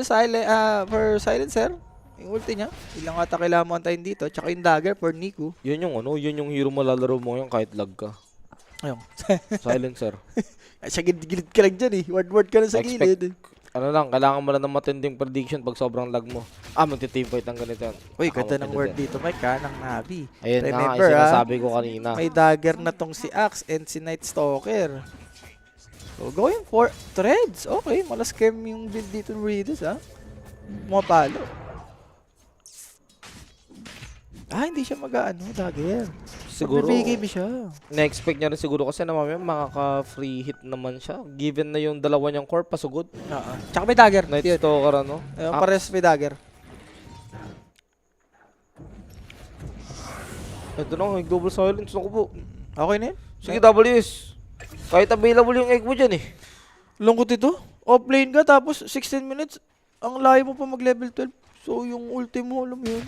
Speaker 2: silencer, yung ulti niya, ilang ata kailangan mo antayin dito. Tsaka yung dagger for Nico.
Speaker 1: Yun yung hero mo lalaro mo ngayon kahit lag ka.
Speaker 2: Ayun.
Speaker 1: Silencer.
Speaker 2: Siya gilid ka lang dyan eh. Word ka lang sa gilid.
Speaker 1: Ano lang, kailangan mo lang ng matinding prediction pag sobrang lag mo. Magti-team fight ng ganito.
Speaker 2: Uy, ganda ng word dito, Mike, ha, ng Navi.
Speaker 1: Ayun na,
Speaker 2: Remember,
Speaker 1: sinasabi ko kanina.
Speaker 2: may dagger na tong si Axe and si Night Stalker. So, going for threads. Okay, malascam yung build dito ng Reedus, ha. Pumapalo. Hindi siya mag-ano, dagger.
Speaker 1: Siguro,
Speaker 2: Magbibigay ba siya?
Speaker 1: na-expect niya rin siguro kasi na mamaya makaka-free hit naman siya. Given na yung dalawa niyang core, pasugod.
Speaker 2: Tsaka may dagger.
Speaker 1: Night
Speaker 2: Yun.
Speaker 1: Stalker, ano?
Speaker 2: Ayun, pares may dagger.
Speaker 1: Ito na, may Global Silence. Naku po.
Speaker 2: Okay na yun.
Speaker 1: Sige, WS. Kahit available yung egg mo dyan eh.
Speaker 2: Lungkot ito. Offlane ka tapos 16 minutes. Ang layo mo pa mag-level 12. So yung ulti mo, alam mo yun.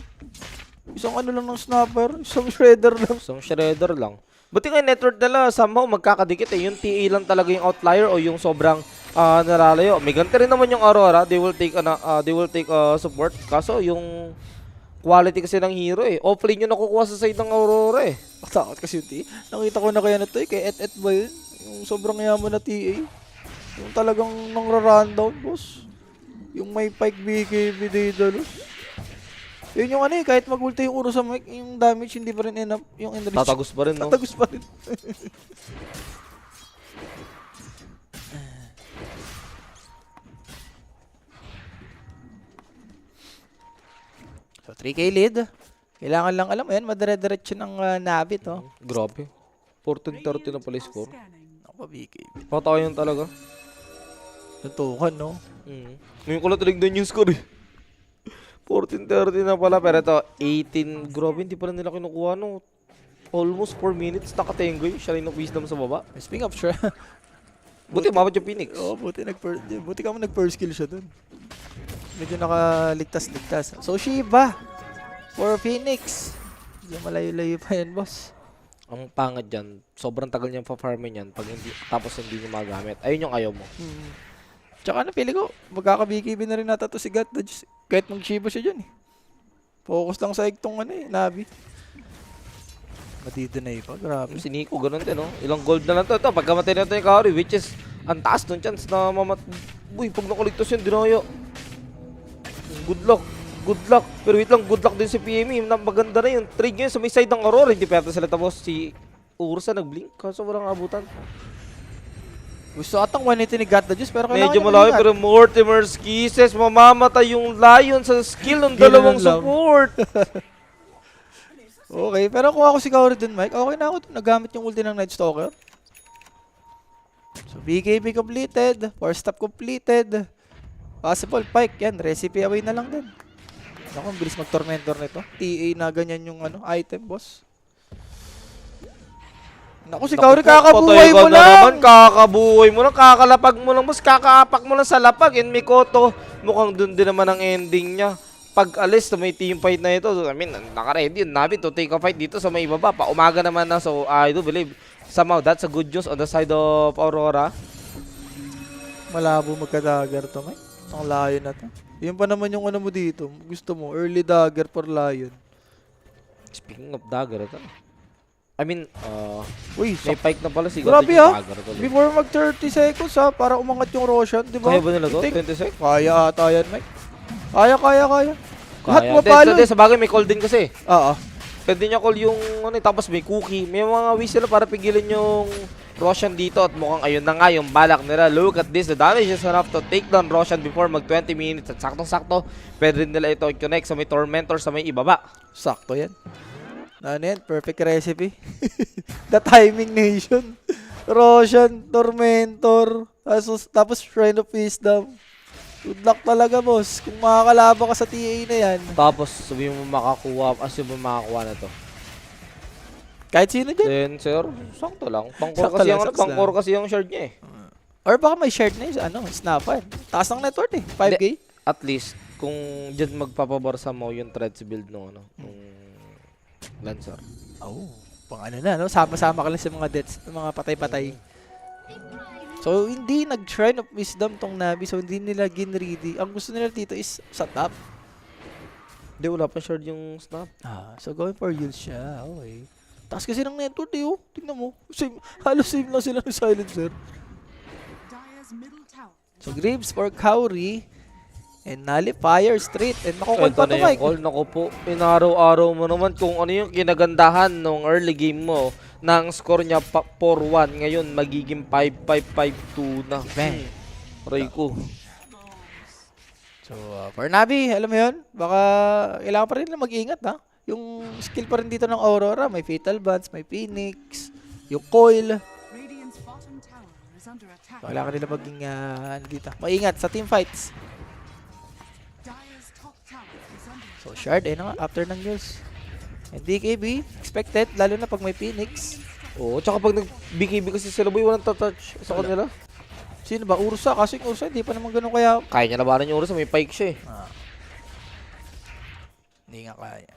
Speaker 2: Isang ano lang ng snapper, isang shredder lang.
Speaker 1: Isang shredder lang. Buti nga yung network nila somehow magkakadikit eh. Yung TA lang talaga yung outlier o yung sobrang nalalayo. May ganti rin naman yung Aurora. They will take support. Kaso yung quality kasi ng hero eh. Offlane yung nakukuha sa side ng Aurora eh.
Speaker 2: Takot kasi yung TA. Nakita ko na kaya na to eh. Kay Et ba yun? Yung sobrang yaman na TA. Yung talagang nangra-rundown, boss. Yung may pike BKB Daedalus. Yun yung ano eh, kahit mag-ulti yung uro sa mic, yung damage hindi pa rin enough. Yung enrich.
Speaker 1: Tatagos pa rin, no?
Speaker 2: Tatagos pa rin. So 3K lead. Kailangan lang alam mo yan, madire-diretso ng Navi to.
Speaker 1: Grabe. 14-30 na pala yung score.
Speaker 3: Scanning.
Speaker 2: Ako BKB.
Speaker 1: Patayan talaga.
Speaker 2: Tuntukan no?
Speaker 1: Ngayon ko lang tinignan yung score eh. 14-30 na pala. Pero ito, 18. Grabe, hindi pa rin nila kinukuha no. Almost 4 minutes. Nakatengoy. Siya rin ng wisdom sa baba.
Speaker 2: Speaking of sure.
Speaker 1: Buti mabot yung Phoenix.
Speaker 2: Oo, buti ka mo nag-first kill siya dun. Medyo nakaligtas-ligtas. So, Shiba for Phoenix. Medyo malayo-layo pa yan, boss.
Speaker 1: Ang pangad dyan, sobrang tagal niyang pa-farmin yan pag hindi, tapos hindi niya magamit. Ayun yung ayaw mo.
Speaker 2: Tsaka ano, pili ko, magkaka-BKB na rin nata to si Gat. Kahit mag-Shiba siya dyan eh. Focus lang sa igtong ano eh, Navi. Matidinay pa, grabe.
Speaker 1: Si Nico, ganun din, no? Ilang gold na lang to. Ito, pagkamatay na ito yung Kaori, which is, ang taas ng chance na Uy, pag nakuligtas yun, dinayo. Good luck. Good luck. Pero wait lang, good luck din si PME. Maganda na yun. Trade nyo yun sa may side ng Aurora. Hindi pwede sila tapos. Si Ursa nag-blink. Kaso walang abutan.
Speaker 2: Gusto atang 180 ni Gat pero kailangan
Speaker 1: Medyo
Speaker 2: niya
Speaker 1: malayo
Speaker 2: mag-ingat.
Speaker 1: pero Mortimer's Kisses. Mamamatay yung Lion sa skill ng dalawang
Speaker 2: lang.
Speaker 1: support.
Speaker 2: Okay, pero kung ako si Kaori dun, Mike, okay na ako dun. Nagamit yung ulti ng Night Stalker. So, BKB completed. Power stop completed. Possible pike. Yan, recipe away na lang din. Ako, ang bilis mag-tormentor nito. TA na ganyan yung item, boss. Naku, si Kaori, kakabuhay mo lang!
Speaker 1: Kakabuhay mo lang, kakalapag mo lang, boss. Kakaapak mo lang sa lapag. And Mikoto, mukhang dun din naman ang ending niya. Pag alis na may team fight na ito, I mean, naka-ready yun, Navi to take a fight dito sa may ibaba. Paumaga naman na, so I do believe somehow that's a good news on the side of Aurora.
Speaker 2: Malabo magka-dagger to, Mike. Ang Lion na to. Yun pa naman yung ano mo dito. Gusto mo, early dagger for Lion.
Speaker 1: Speaking of dagger, ito. I mean,
Speaker 2: Uy,
Speaker 1: may pike na pala si
Speaker 2: grabe
Speaker 1: yung
Speaker 2: ha.
Speaker 1: dagger to.
Speaker 2: Before mag 30 seconds ha, para umangat yung Roshan, di ba?
Speaker 1: Kaya ba nila to?
Speaker 2: I think
Speaker 1: 20 seconds?
Speaker 2: kaya ata yan, Mike. Kaya. Lahat
Speaker 1: Kaya.
Speaker 2: mapalo.
Speaker 1: Sa bagay, may call din kasi.
Speaker 2: Oo.
Speaker 1: Pwede niya call yung, tapos may cookie. May mga whistle para pigilan yung Roshan dito at mukhang ayun na nga yung balak nila. Look at this, the damage is enough to take down Roshan before mag 20 minutes at saktong-sakto, pwede rin nila ito i-connect sa may Tormentor sa may ibaba.
Speaker 2: Sakto yan. Ano yan? Perfect recipe. The Timing Nation. Roshan, Tormentor, tapos Shrine of Wisdom. Good luck talaga, boss. Kung makakalaba ka sa TA na yan.
Speaker 1: Tapos sabi mo makakuha na to.
Speaker 2: Kahit sino dyan.
Speaker 1: Then sir, sakto lang. Pangkor
Speaker 2: Sakto
Speaker 1: kasi
Speaker 2: lang,
Speaker 1: yung
Speaker 2: sakto
Speaker 1: pangkor kasi yung shard niya eh.
Speaker 2: Or baka may shared na yung snapper. Taas ng net worth eh. 5K.
Speaker 1: At least kung diyan magpapabor sa mo yung threads build no Lancer.
Speaker 2: Oh, pang ano na, no? Sama-sama ka lang sa mga deaths, mga patay-patay. So, hindi nag-Shrine of Wisdom tong Navi, so hindi nila ginready. Ang gusto nila dito is sa top.
Speaker 1: Hindi, wala pa shard yung snap.
Speaker 2: So going for heal siya. Okay. Taas kasi ng network eh, oh. Tingnan mo. Halos same lang sila ng silencer.
Speaker 3: Dire's middle tower.
Speaker 2: So Graves for Kaori. And Nullifier straight. And makukul
Speaker 1: Ito
Speaker 2: pa
Speaker 1: na
Speaker 2: to,
Speaker 1: yung
Speaker 2: Mike.
Speaker 1: call. Naku po, inaraw-araw mo naman kung ano yung kinagandahan nung early game mo na ang score niya 4-1. Ngayon, magiging 5-5-5-2 na.
Speaker 2: Bang.
Speaker 1: Aray ko.
Speaker 2: So, for Navi, alam mo yun, baka kailangan pa rin na mag-ingat, ha? Yung skill pa rin dito ng Aurora, may Fatal Bands, may Phoenix, yung Coil.
Speaker 3: Radiant's bottom tower is under attack.
Speaker 2: So, kailangan nila maging, dito, maingat sa team fights.
Speaker 3: Dire's top tower is under
Speaker 2: So, Shard, na nga, after ng news. And BKB, expected, lalo na pag may Phoenix.
Speaker 1: Oo, tsaka pag nag-BKB kasi sila boy, walang touch sa kanila.
Speaker 2: Sino ba? Ursa? Kasi yung Ursa, hindi pa naman ganun kaya.
Speaker 1: Kaya niya labanan yung oras, may pike siya eh.
Speaker 2: Hindi nga kaya.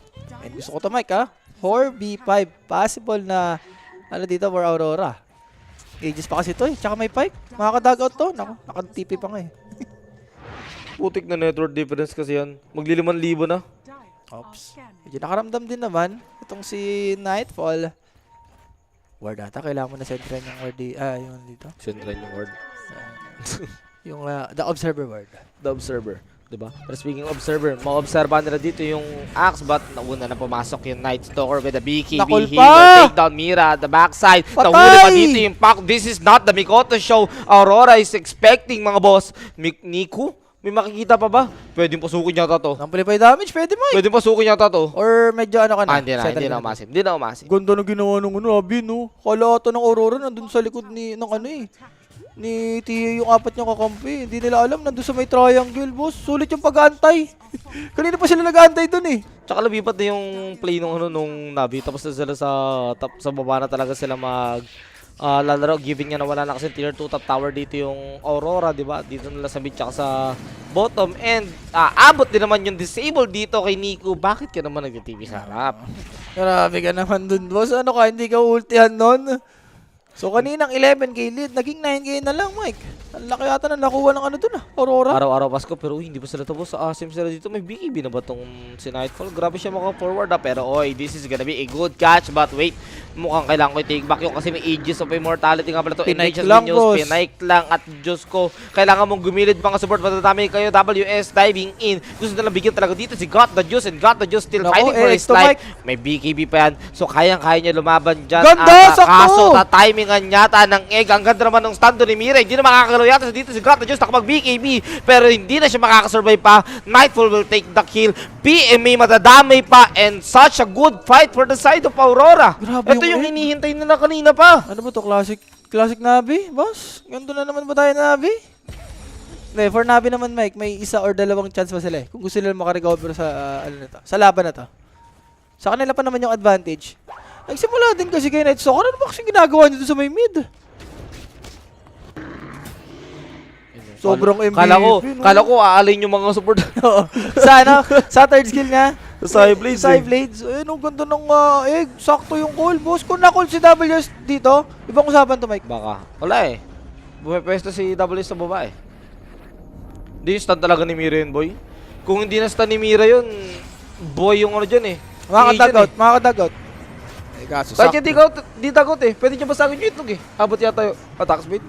Speaker 2: And gusto ko to, Mike, ha? 4v5. Possible na, ano dito, for Aurora. Aegis pa kasi to eh. Tsaka may Pyke. Makaka-dugout to. Naku, naka-TP pa nga eh.
Speaker 1: Putik na network difference kasi yan. Magli 5,000 na.
Speaker 2: Oops. Medyo nakaramdam din naman. Itong si Nightfall. Ward ata. Kailangan mo na sentran yung ward yung dito.
Speaker 1: Sentran yung word.
Speaker 2: Yung the observer ward.
Speaker 1: The observer. Diba? Pero speaking of observer, maobserbahan nila dito yung Axe, but nauna na pumasok yung Night Stalker with the BKB.
Speaker 2: Nakul
Speaker 1: He
Speaker 2: pa!
Speaker 1: will take down Mira at the backside.
Speaker 2: Patay!
Speaker 1: Nahuli pa dito yung Pac. This is not the Mikoto show. Aurora is expecting, mga boss. Niku? May makikita pa ba? Pwedeng pasukin yata to.
Speaker 2: Amplify damage, pwede mo eh.
Speaker 1: Pwedeng pasukin yata to.
Speaker 2: Or medyo ano ka na?
Speaker 1: Hindi na,
Speaker 2: settle
Speaker 1: hindi
Speaker 2: ka
Speaker 1: na umasim. Hindi na umasim.
Speaker 2: Ganda na ginawa nung Abi, no? Kala ata ng Aurora nandun sa likod ng ano eh. Ni Tia yung apat niyang kakampi. Hindi nila alam, nandun sa may triangle, boss. Sulit yung pag-aantay. Kanina pa sila nag-aantay dun eh.
Speaker 1: Tsaka labipat na yung play nung Navi. Tapos na sila sa baba na talaga sila lalaro, giving niya na wala na kasi tier 2 top tower dito yung Aurora, di ba? Dito nila sa mid tsaka sa bottom. And abot din naman yung disable dito kay Nico. Bakit ka naman nag-TV sa harap?
Speaker 2: Grabe ka naman dun, boss. Ano ka, hindi ka ultihan nun? So kaninang 11k lead, naging 9k na lang, Mike. Ang laki yata na nakuha ng ano dun Aurora.
Speaker 1: Araw-araw Pasko, pero hindi pa sila tapos sa Asim sila dito. May BKB na ba tong si Nightfall? Grabe siya maka-forward pero this is gonna be a good catch. But wait, mukhang kailangan ko i-take back yung kasi may Aegis of Immortality nga pala to.
Speaker 2: Pinike lang, boss.
Speaker 1: Pinike lang at Diyos ko. Kailangan mong gumilid pa nga support. Matadami kayo, WS diving in. Gusto nalang bigyan talaga dito si Got the Juice and Got the Juice still
Speaker 2: Naku,
Speaker 1: fighting for his
Speaker 2: to
Speaker 1: life.
Speaker 2: Mike.
Speaker 1: May BKB pa yan. So kayang-kaya niya lumaban dyan.
Speaker 2: Ganda, sakto!
Speaker 1: Kaso timingan yata ng egg. Ang ganda naman ng stand ni Mira. Hindi na makakalaw yata dito si Got the Juice nakapag BKB. Pero hindi na siya makakasurvive pa. Nightfall will take the kill. PMA matadamay pa. And such a good fight for the side of Aurora.
Speaker 2: Grabe
Speaker 1: Ito yung
Speaker 2: egg.
Speaker 1: hinihintay nila kanina pa.
Speaker 2: Ano ba to? Classic Navi, boss? Ganito na naman ba tayo Navi? Hindi, for Navi naman, Mike, may isa or dalawang chance pa sila eh. Kung gusto nila makarecover sa, ano na to, sa laban na to. Sa kanila pa naman yung advantage. Nagsimula din kasi kay Night Stalker. Ano ba kasi ginagawa niyo dun sa may mid? Sobrang MVP.
Speaker 1: Kala ko aalin yung mga support.
Speaker 2: Oo. Sa ano? Sa third skill niya?
Speaker 1: Sa Cyblades.
Speaker 2: Cyblades. Ayun, ang ganda ng egg. Sakto yung call, boss. Kung na-call si WS dito, ibang usapan to, Mike.
Speaker 1: Baka. Wala eh. Bumipwesto si WS sa baba eh. Hindi stun talaga ni Mira yun, boy. Kung hindi na stun ni Mira yun, boy yung ano dyan eh.
Speaker 2: Makaka-dugout. Eh, kaso
Speaker 1: Kahit yung di dagot eh. Pwede niya basagin yung itlog eh. Abot yata yung attack speed.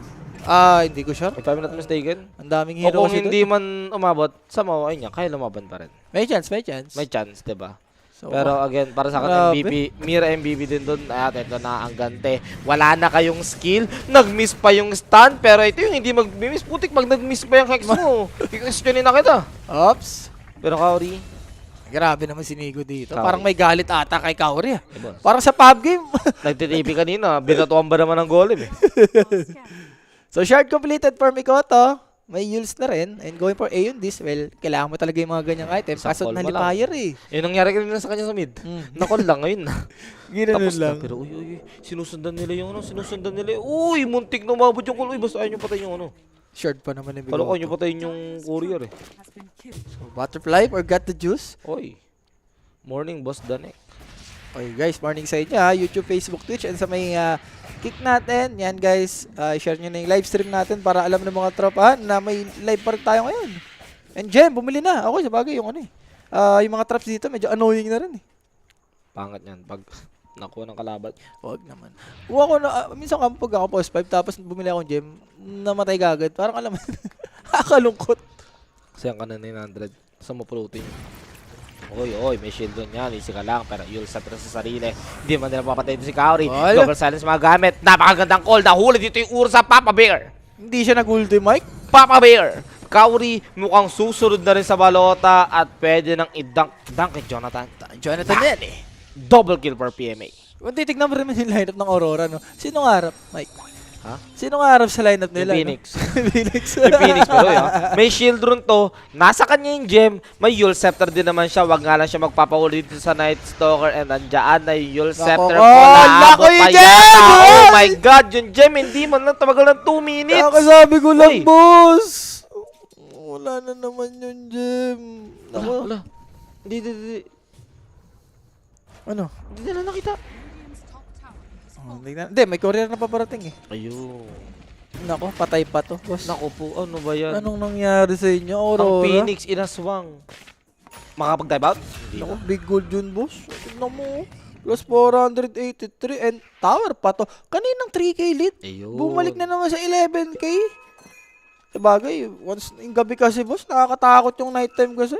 Speaker 2: Hindi ko sure.
Speaker 1: If I'm not mistaken.
Speaker 2: Ang daming
Speaker 1: O
Speaker 2: hero
Speaker 1: kung
Speaker 2: kasi
Speaker 1: hindi
Speaker 2: doon.
Speaker 1: man umabot, somehow, ayun nga, kaya lumaban pa rin.
Speaker 2: May chance.
Speaker 1: May chance, diba?
Speaker 2: So,
Speaker 1: Pero again, para sa akin,
Speaker 2: grabe.
Speaker 1: MVP, Mira MVP din doon. At ito na ang gante. Wala na kayong skill. Nag-miss pa yung stun. Pero ito yung hindi mag-miss. Putik, pag nag-miss pa yung hex mo. I-questionin na kita.
Speaker 2: Ops.
Speaker 1: Pero Kaori,
Speaker 2: Grabe naman si Nigo dito.
Speaker 1: Kauri.
Speaker 2: Parang may galit ata kay Kauri.
Speaker 1: boss.
Speaker 2: Parang sa pub game.
Speaker 1: Nagtitipi kanina. Binatuan ba naman ng golem eh.
Speaker 2: So, shard completed for Mikoto. May Yules na rin. And going for Aeon this, well, kailangan mo talaga yung mga ganyang items.
Speaker 1: Sa
Speaker 2: Kaso
Speaker 1: call mo
Speaker 2: nalipayer eh.
Speaker 1: Yung nangyari kanina sa kanya sa mid. Nakol lang ngayon na.
Speaker 2: Ginanon
Speaker 1: Tapos
Speaker 2: lang.
Speaker 1: na. Pero uy, sinusundan nila yung ano. Sinusundan nila. Uy, muntik na umabot yung call. Uy, basta ayaw nyo patayin yung ano.
Speaker 2: Shard pa naman ni
Speaker 1: Kalo ko nyo
Speaker 2: Mikoto.
Speaker 1: patayin yung courier eh.
Speaker 3: Has been killed.
Speaker 2: So, Butterfly or Got the Juice.
Speaker 1: Oy. Morning, boss Danek.
Speaker 2: Okay guys, morning sa inyo ha. YouTube, Facebook, Twitch, and sa may kick natin. Yan guys, share nyo na yung live stream natin para alam ng mga tropa na may live pa rin tayo ngayon. And Jem, bumili na. Ako, sa bagay yung ano eh. Yung mga traps dito, medyo annoying na rin eh.
Speaker 1: Pangat yan. Pag nakuha ng kalaban.
Speaker 2: Huwag naman. Kuha ko na, minsan kampag ako post 5 tapos bumili akong gem, namatay kagad. Parang alam mo, nakakalungkot.
Speaker 1: Kasi ang kanan 900. Sa mapulutin. Oy, may shield doon yan. Easy ka lang. Pero Yul sa sa sarili. Hindi man nila papatay dito si Kaori.
Speaker 2: Wala.
Speaker 1: Double silence mga gamit. Napakagandang call. Nahuli dito yung Ursa. Papa Bear.
Speaker 2: Hindi siya nag-ulti, Mike.
Speaker 1: Papa Bear. Kaori mukhang susunod na rin sa balota at pwede nang i-dunk kay Jonathan.
Speaker 2: Jonathan yan eh.
Speaker 1: Double kill for PMA.
Speaker 2: Kung titignan mo rin yung lineup ng Aurora, no? Sino nga harap, Mike?
Speaker 1: Ha?
Speaker 2: Sino nga harap sa lineup nila?
Speaker 1: Yung Phoenix.
Speaker 2: No? Phoenix.
Speaker 1: Yung Phoenix pero yun. May shield rune to. Nasa kanya yung gem. May Yule Scepter din naman siya. Wag nga lang siya magpapahuli dito sa Night Stalker. And nandiyan na yung Yule Scepter
Speaker 2: Nako,
Speaker 1: po.
Speaker 2: lako
Speaker 1: Naabot
Speaker 2: yung
Speaker 1: pa
Speaker 2: gem!
Speaker 1: yata. Oh
Speaker 2: Boss!
Speaker 1: my God. Yung gem hindi man lang tumagal ng 2 minutes.
Speaker 2: Kakasabi ko lang,
Speaker 1: Uy.
Speaker 2: boss. Wala na naman yung gem.
Speaker 1: Wala. Hindi.
Speaker 2: Ano?
Speaker 1: Hindi nila nakita.
Speaker 3: Radiant's top tower is
Speaker 2: Hindi, may courier na paparating eh.
Speaker 1: Ayun.
Speaker 2: Nako, patay pa to, boss.
Speaker 1: Naku po, ano ba yan?
Speaker 2: Anong nangyari sa inyo,
Speaker 1: Ang
Speaker 2: Aurora?
Speaker 1: Phoenix inaswang. Makapag-dive out? Hindi
Speaker 2: Nako,
Speaker 1: na.
Speaker 2: big gold yun, boss. Tignan mo. Plus 483 and tower pa to. Kaninang 3k lead.
Speaker 1: Ayun.
Speaker 2: Bumalik na naman sa 11k. Sabagay, once yung gabi kasi, boss, nakakatakot yung nighttime kasi.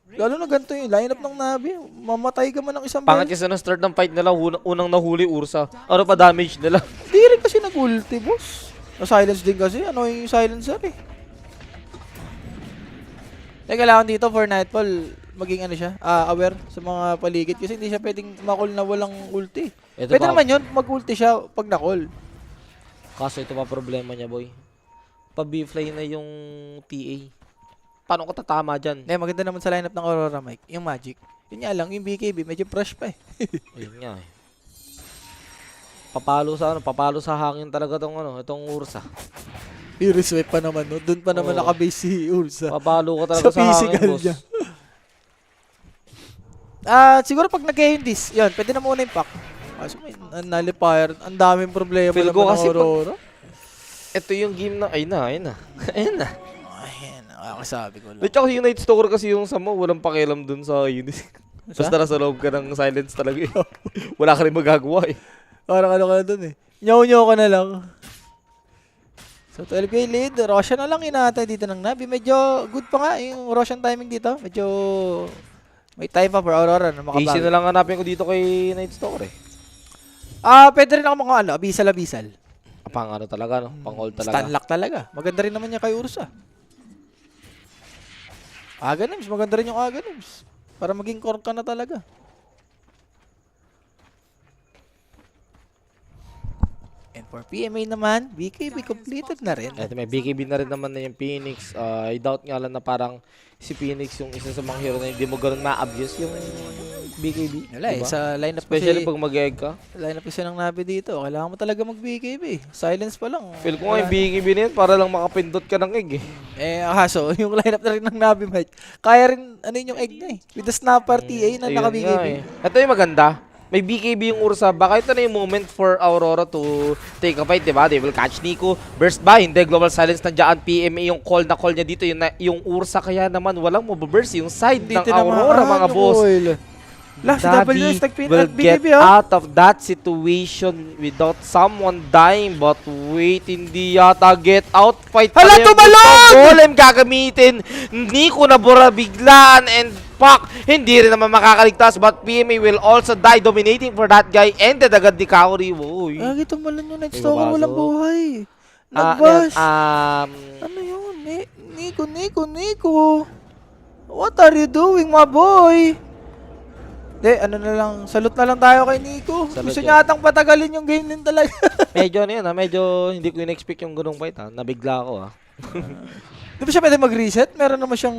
Speaker 2: Lalo na ganito yung lineup ng Navi. Mamatay ka man ng isang
Speaker 1: Pangit
Speaker 2: beses.
Speaker 1: kasi na start ng fight nila, unang nahuli Ursa. Ano pa damage nila?
Speaker 2: Di rin kasi nag-ulti, boss. Na-silence din kasi. Ano yung silencer eh. Kailangan dito for Nightfall, maging ano siya, aware sa mga paligid. Kasi hindi siya pwedeng makul na walang ulti.
Speaker 1: Ito
Speaker 2: Pwede
Speaker 1: pa,
Speaker 2: naman yun, mag-ulti siya pag nakul.
Speaker 1: kaso ito pa problema niya, boy. Pa-B-fly na yung TA. Paano ko tatama dyan?
Speaker 2: Maganda naman sa lineup ng Aurora, Mike. Yung Magic. Yun nga lang, yung BKB, medyo fresh pa eh.
Speaker 1: Ayun nga eh. Papalo sa hangin talaga itong Ursa.
Speaker 2: Hero swipe pa naman, no? Doon pa naman
Speaker 1: Oo.
Speaker 2: nakabase si Ursa.
Speaker 1: Papalo ka talaga sa, hangin,
Speaker 2: physical
Speaker 1: boss.
Speaker 2: niya. Siguro pag nag-Hendis, yun, pwede na muna yung pack. Kaso may nullifier, ang daming problema
Speaker 1: Feel
Speaker 2: naman
Speaker 1: ko
Speaker 2: ng
Speaker 1: kasi
Speaker 2: Aurora.
Speaker 1: Ito yung game na, ayun na. Ayun na.
Speaker 2: Ayan, nakakasabi ko lang.
Speaker 1: At saka yung Night Stalker kasi yung sa mo, walang pakialam dun sa Unis. Basta nasa loob ka ng silence talaga eh. Wala ka rin magagawa eh.
Speaker 2: Parang ano ka na dun eh. Nyaw-nyaw ka na lang. So 12k lead, Roshan na lang inatay dito ng Navi. Medyo good pa nga yung Roshan timing dito. Medyo may time pa for Aurora na
Speaker 1: Easy
Speaker 2: makabawi.
Speaker 1: na lang hanapin ko dito kay Night Stalker eh.
Speaker 2: Pwede rin ako mga abisal-abisal.
Speaker 1: Pang ano talaga no? Pang all talaga.
Speaker 2: Stunlock talaga. Maganda rin naman niya kay Ursa. Aghanim, maganda rin yung Aghanim. Para maging core ka na talaga. And for PMA naman, BKB completed na rin.
Speaker 1: Eto, may BKB na rin naman na yung Phoenix. I doubt nga lang na parang si Phoenix yung isa sa mga hero na hindi mo ganun ma-obvious yung BKB.
Speaker 2: Wala eh,
Speaker 1: diba?
Speaker 2: sa lineup
Speaker 1: Especially
Speaker 2: kasi,
Speaker 1: pag mag-egg ka.
Speaker 2: lineup kasi ng Navi dito, kailangan mo talaga mag-BKB. Silence pa lang.
Speaker 1: Feel ko nga yung BKB na yun para lang makapindot ka ng egg eh.
Speaker 2: Kaso, yung lineup na rin ng Navi, Mike, kaya rin, ano yun yung egg na eh. With the snapper TA na
Speaker 1: Ayun
Speaker 2: naka-BKB.
Speaker 1: nga eh. Ito yung maganda. May BKB yung Ursa. Baka ito na yung moment for Aurora to take a fight, diba? They will catch Nico. Burst by. Hindi. Global Silence nandiyan. PMA yung call niya dito. Yung Ursa kaya naman walang mababurst. Yung side ng Aurora, mga boss.
Speaker 2: Last
Speaker 1: Daddy
Speaker 2: W stag
Speaker 1: will
Speaker 2: at
Speaker 1: get
Speaker 2: BKB,
Speaker 1: out of that situation without someone dying. But wait, hindi yata get out fight.
Speaker 2: Hala, tumalon!
Speaker 1: Golem gagamitin. Nico na bura biglaan and pak. Hindi rin naman makakaligtas. But PMA will also die dominating for that guy. Ended agad ni Kaori. Uy.
Speaker 2: Gito malan yung Night
Speaker 1: May
Speaker 2: Stalker, walang
Speaker 1: babasok.
Speaker 2: buhay. Nag-bash.
Speaker 1: Ano
Speaker 2: Ano yun? Nico. What are you doing, my boy? Ano na lang, salute na lang tayo kay Nico.
Speaker 1: Salute
Speaker 2: Gusto
Speaker 1: yan.
Speaker 2: niya atang patagalin yung game din talaga.
Speaker 1: medyo ano yun ha. Medyo hindi ko in-expect yung ganung fight ha. Nabigla ako ha.
Speaker 2: Di ba siya pwede mag-reset? Meron naman siyang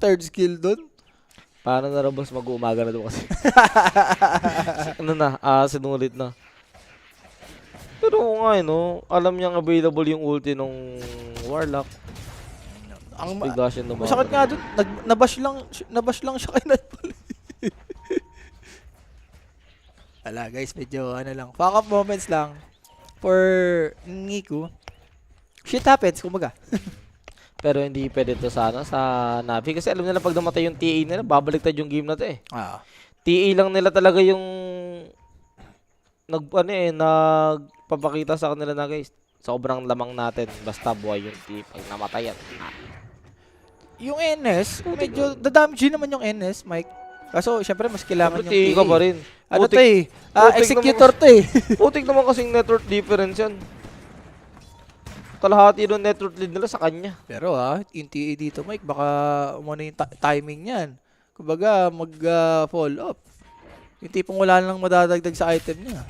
Speaker 2: third skill doon.
Speaker 1: Paano na boss mag-uumaga na doon kasi. Ano na, sinulit na. Pero nga no, alam niyang available yung ulti nung Warlock. Bigla siya naman.
Speaker 2: Masakit nga doon. Nabash lang siya kay Nightfall. Wala guys, medyo ano lang. Fuck up moments lang for Nico. Shit happens, kumbaga.
Speaker 1: Pero hindi pwede to sa Navi kasi alam nila pag namatay yung TA nila, babaliktad yung game na to eh. TA lang nila talaga yung nagpapakita sa kanila na guys. Sobrang lamang natin basta buhay yung TA pag namatay yan.
Speaker 2: Yung NS, medyo dadamage naman yung NS, Mike. Kaso, syempre, mas kailangan
Speaker 1: Siyempre,
Speaker 2: yung
Speaker 1: TA ka pa rin.
Speaker 2: Ano to
Speaker 1: Putik-
Speaker 2: eh?
Speaker 1: putik
Speaker 2: Executor to eh.
Speaker 1: Putik naman kasing network difference yan. Kalahati ng network lead nila sa kanya.
Speaker 2: Pero yung TA dito, Mike, baka umano yung timing niyan. Kumbaga, mag-fall off. Yung tipong wala lang madadagdag sa item niya.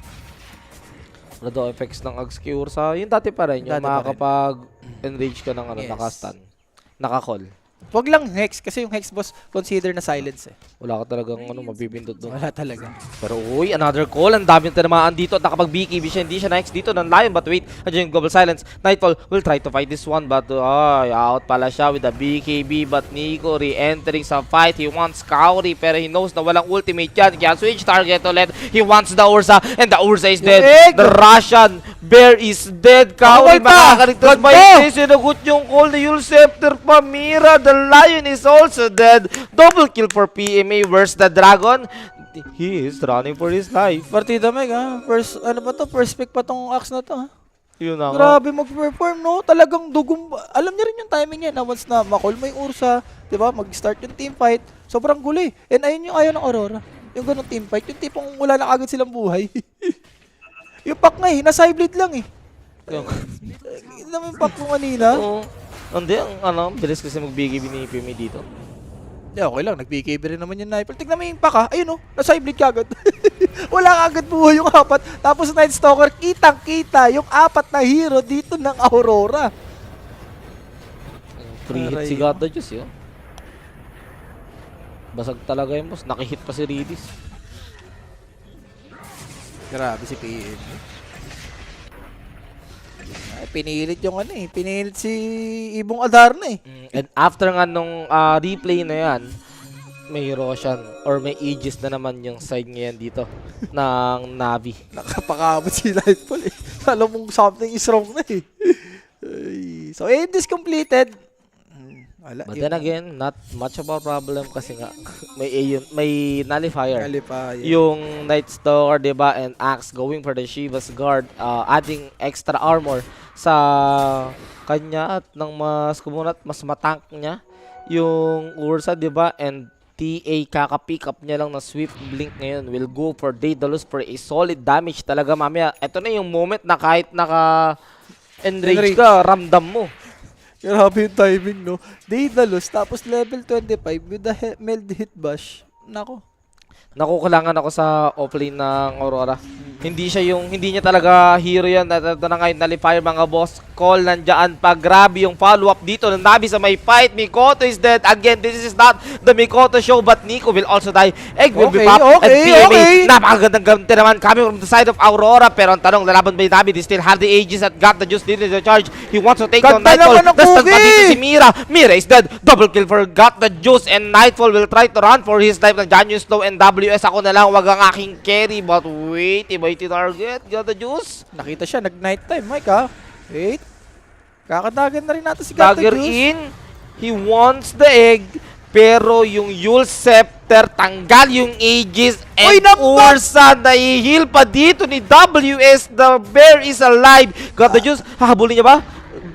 Speaker 1: Wala daw effects ng Axe Ursa. Yung dati pa rin, yung
Speaker 2: Dati pa rin.
Speaker 1: makakapag-enrage ka ng
Speaker 2: Yes.
Speaker 1: naka-stun. Naka-call.
Speaker 2: Wag lang Hex, kasi yung Hex boss consider na silence eh.
Speaker 1: Wala ka talagang mapipindot doon.
Speaker 2: Wala talaga.
Speaker 1: Pero uy, another call. Ang dami tinamaan dito. At nakapag BKB siya. Hindi siya next dito ng Lion. But wait, andyan yung Global Silence. Nightfall will try to fight this one. But out pala siya with the BKB. But Nico re-entering sa fight. He wants Kaori. Pero he knows na walang ultimate yan. Kaya switch target ulit. He wants the Ursa. And the Ursa is dead. The Russian Bear is dead. Kaori makakaligtas by this. Sinagot yung call ni Yul Scepter Pamira. The Lion is also dead. Double kill for PMA. Where's the Dragon? He is running for his life.
Speaker 2: Partida Meg ha. First, ano ba to? First pick pa tong Axe na to ha.
Speaker 1: Yun na nga.
Speaker 2: Grabe mag-perform no. Talagang dugong. Alam niya rin yung timing niya na once na makol may Ursa, 'di ba? Mag-start yung team fight. Sobrang guli. And ayun yung ayaw ng Aurora. Yung ganung team fight, yung tipong wala na agad silang buhay. Yung pack nga eh, nasa blade lang eh. Hindi naman yung pack mo kanina.
Speaker 1: Oo. Hindi, ang bilis kasi mag-BKB ni PMA dito.
Speaker 2: Yeah, okay lang, nag-BKB rin naman yung sniper. Tignan mo yung pack ha, ayun o, nasa blade ka agad. Wala ka agad buhay yung apat. Tapos Night Stalker, kitang-kita yung apat na hero dito ng Aurora.
Speaker 1: Free hit
Speaker 2: Aray.
Speaker 1: si Gato Diyos yun. Basag talaga yung boss. Nakihit pa si Ridis.
Speaker 2: Grabe si PN. Ay, pinilit yung ano eh. Pinilit si Ibong Adarna eh.
Speaker 1: And after nga nung replay na yan, may Roshan or may Aegis na naman yung side ngayon dito ng Navi.
Speaker 2: Nakapakamot si Lightfall eh. Alam mong something is wrong na eh. Ay, so, this completed. Wala.
Speaker 1: But then again, not much of a problem kasi nga may nullifier. Yung Night Stalker, diba, and Axe going for the Shiva's Guard, adding extra armor sa kanya at nang mas kumunat, mas matank niya yung Ursa, diba, and TA kaka-pick up niya lang na Swift Blink ngayon will go for Daedalus for a solid damage talaga mamaya. Ito na yung moment na kahit naka-enrage ka, ramdam mo.
Speaker 2: Grabe yung timing, no? Daedalus, tapos level 25 with the meld hit bash. Nako.
Speaker 1: Nakukulangan ako sa offlane ng Aurora. Hindi niya talaga hero yan. Ito na ngayon, nullifier mga boss. Call nandiyan pa. Grabe yung follow-up dito ng Navi sa may fight. Mikoto is dead. Again, this is not the Mikoto show, but Nico will also die. Egg will be popped. And PMA, napakagandang ganti naman coming from the side of Aurora. Pero ang tanong, lalaban ba yung Navi? They still have the Aegis at got the juice. Did the charge. He wants to take down Nightfall. Dastan pa dito si Mira. Mira is dead. Double kill for got the juice. And Nightfall will try to run for his life. Nandiyan yung slow and WS. Ako na lang, wag ang aking carry. But wait, iba yung target. Got the juice.
Speaker 2: Nakita siya, nag-night time, Mike ha. Wait. Kakadagan na rin natin si Gato
Speaker 1: Dagger
Speaker 2: Juice.
Speaker 1: in. He wants the egg. Pero yung Yul Scepter, tanggal yung Aegis. And Ursa, nahihil pa dito ni WS. The bear is alive. Got the juice. Hahabulin niya ba?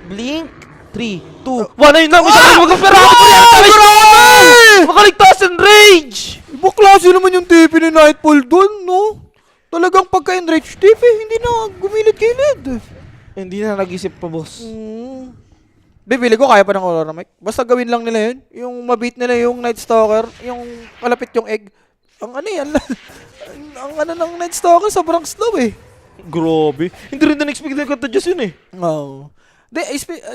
Speaker 1: Blink. 3, 2, 1. Ayun na. Makaligtas and rage.
Speaker 2: Iba klase naman yung TP ni Nightfall dun, no? Talagang pagka-enrage TP, hindi na gumilid-gilid.
Speaker 1: Hindi na nag-isip pa, boss.
Speaker 2: Bibili ko, kaya pa ng Aurora, Mike. Basta gawin lang nila yun. Yung mabit nila yung Night Stalker, yung kalapit yung egg. Ang ano yan, ang ano ng Night Stalker, sobrang slow eh.
Speaker 1: Grabe. Hindi rin na-expect na kata Diyos yun eh.
Speaker 2: Oo.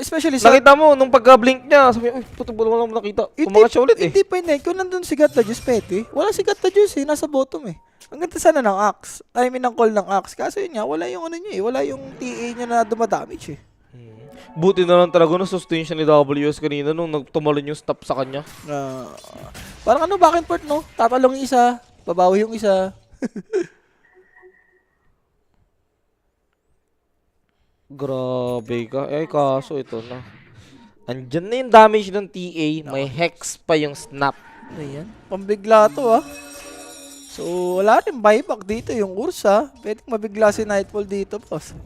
Speaker 2: Especially sa...
Speaker 1: Nakita mo, nung pagka-blink niya, sabi, uy, puto, wala mo nakita. Umangat siya ulit eh.
Speaker 2: Hindi pa yun eh. Kung nandun si Gata Juice, pwede. Wala si Gata Juice eh. Nasa bottom eh. Ang ganda sana ng Axe. I mean, ng call ng Axe. Kaso yun nga, wala yung ano niya eh. Wala yung TA niya na dumadamage eh.
Speaker 1: Buti na lang talaga na-sustain siya ni WS kanina nung nagtumalon yung stop sa kanya.
Speaker 2: Parang ano, back and forth, no? Tatalong yung isa, babawi yung isa.
Speaker 1: Grabe ka. Eh, kaso ito na. Andyan na yung damage ng TA. May hex pa yung snap.
Speaker 2: Ayan. Pambigla to ah. So, wala rin buyback dito yung Ursa. Pwedeng mabigla si Nightfall dito, boss.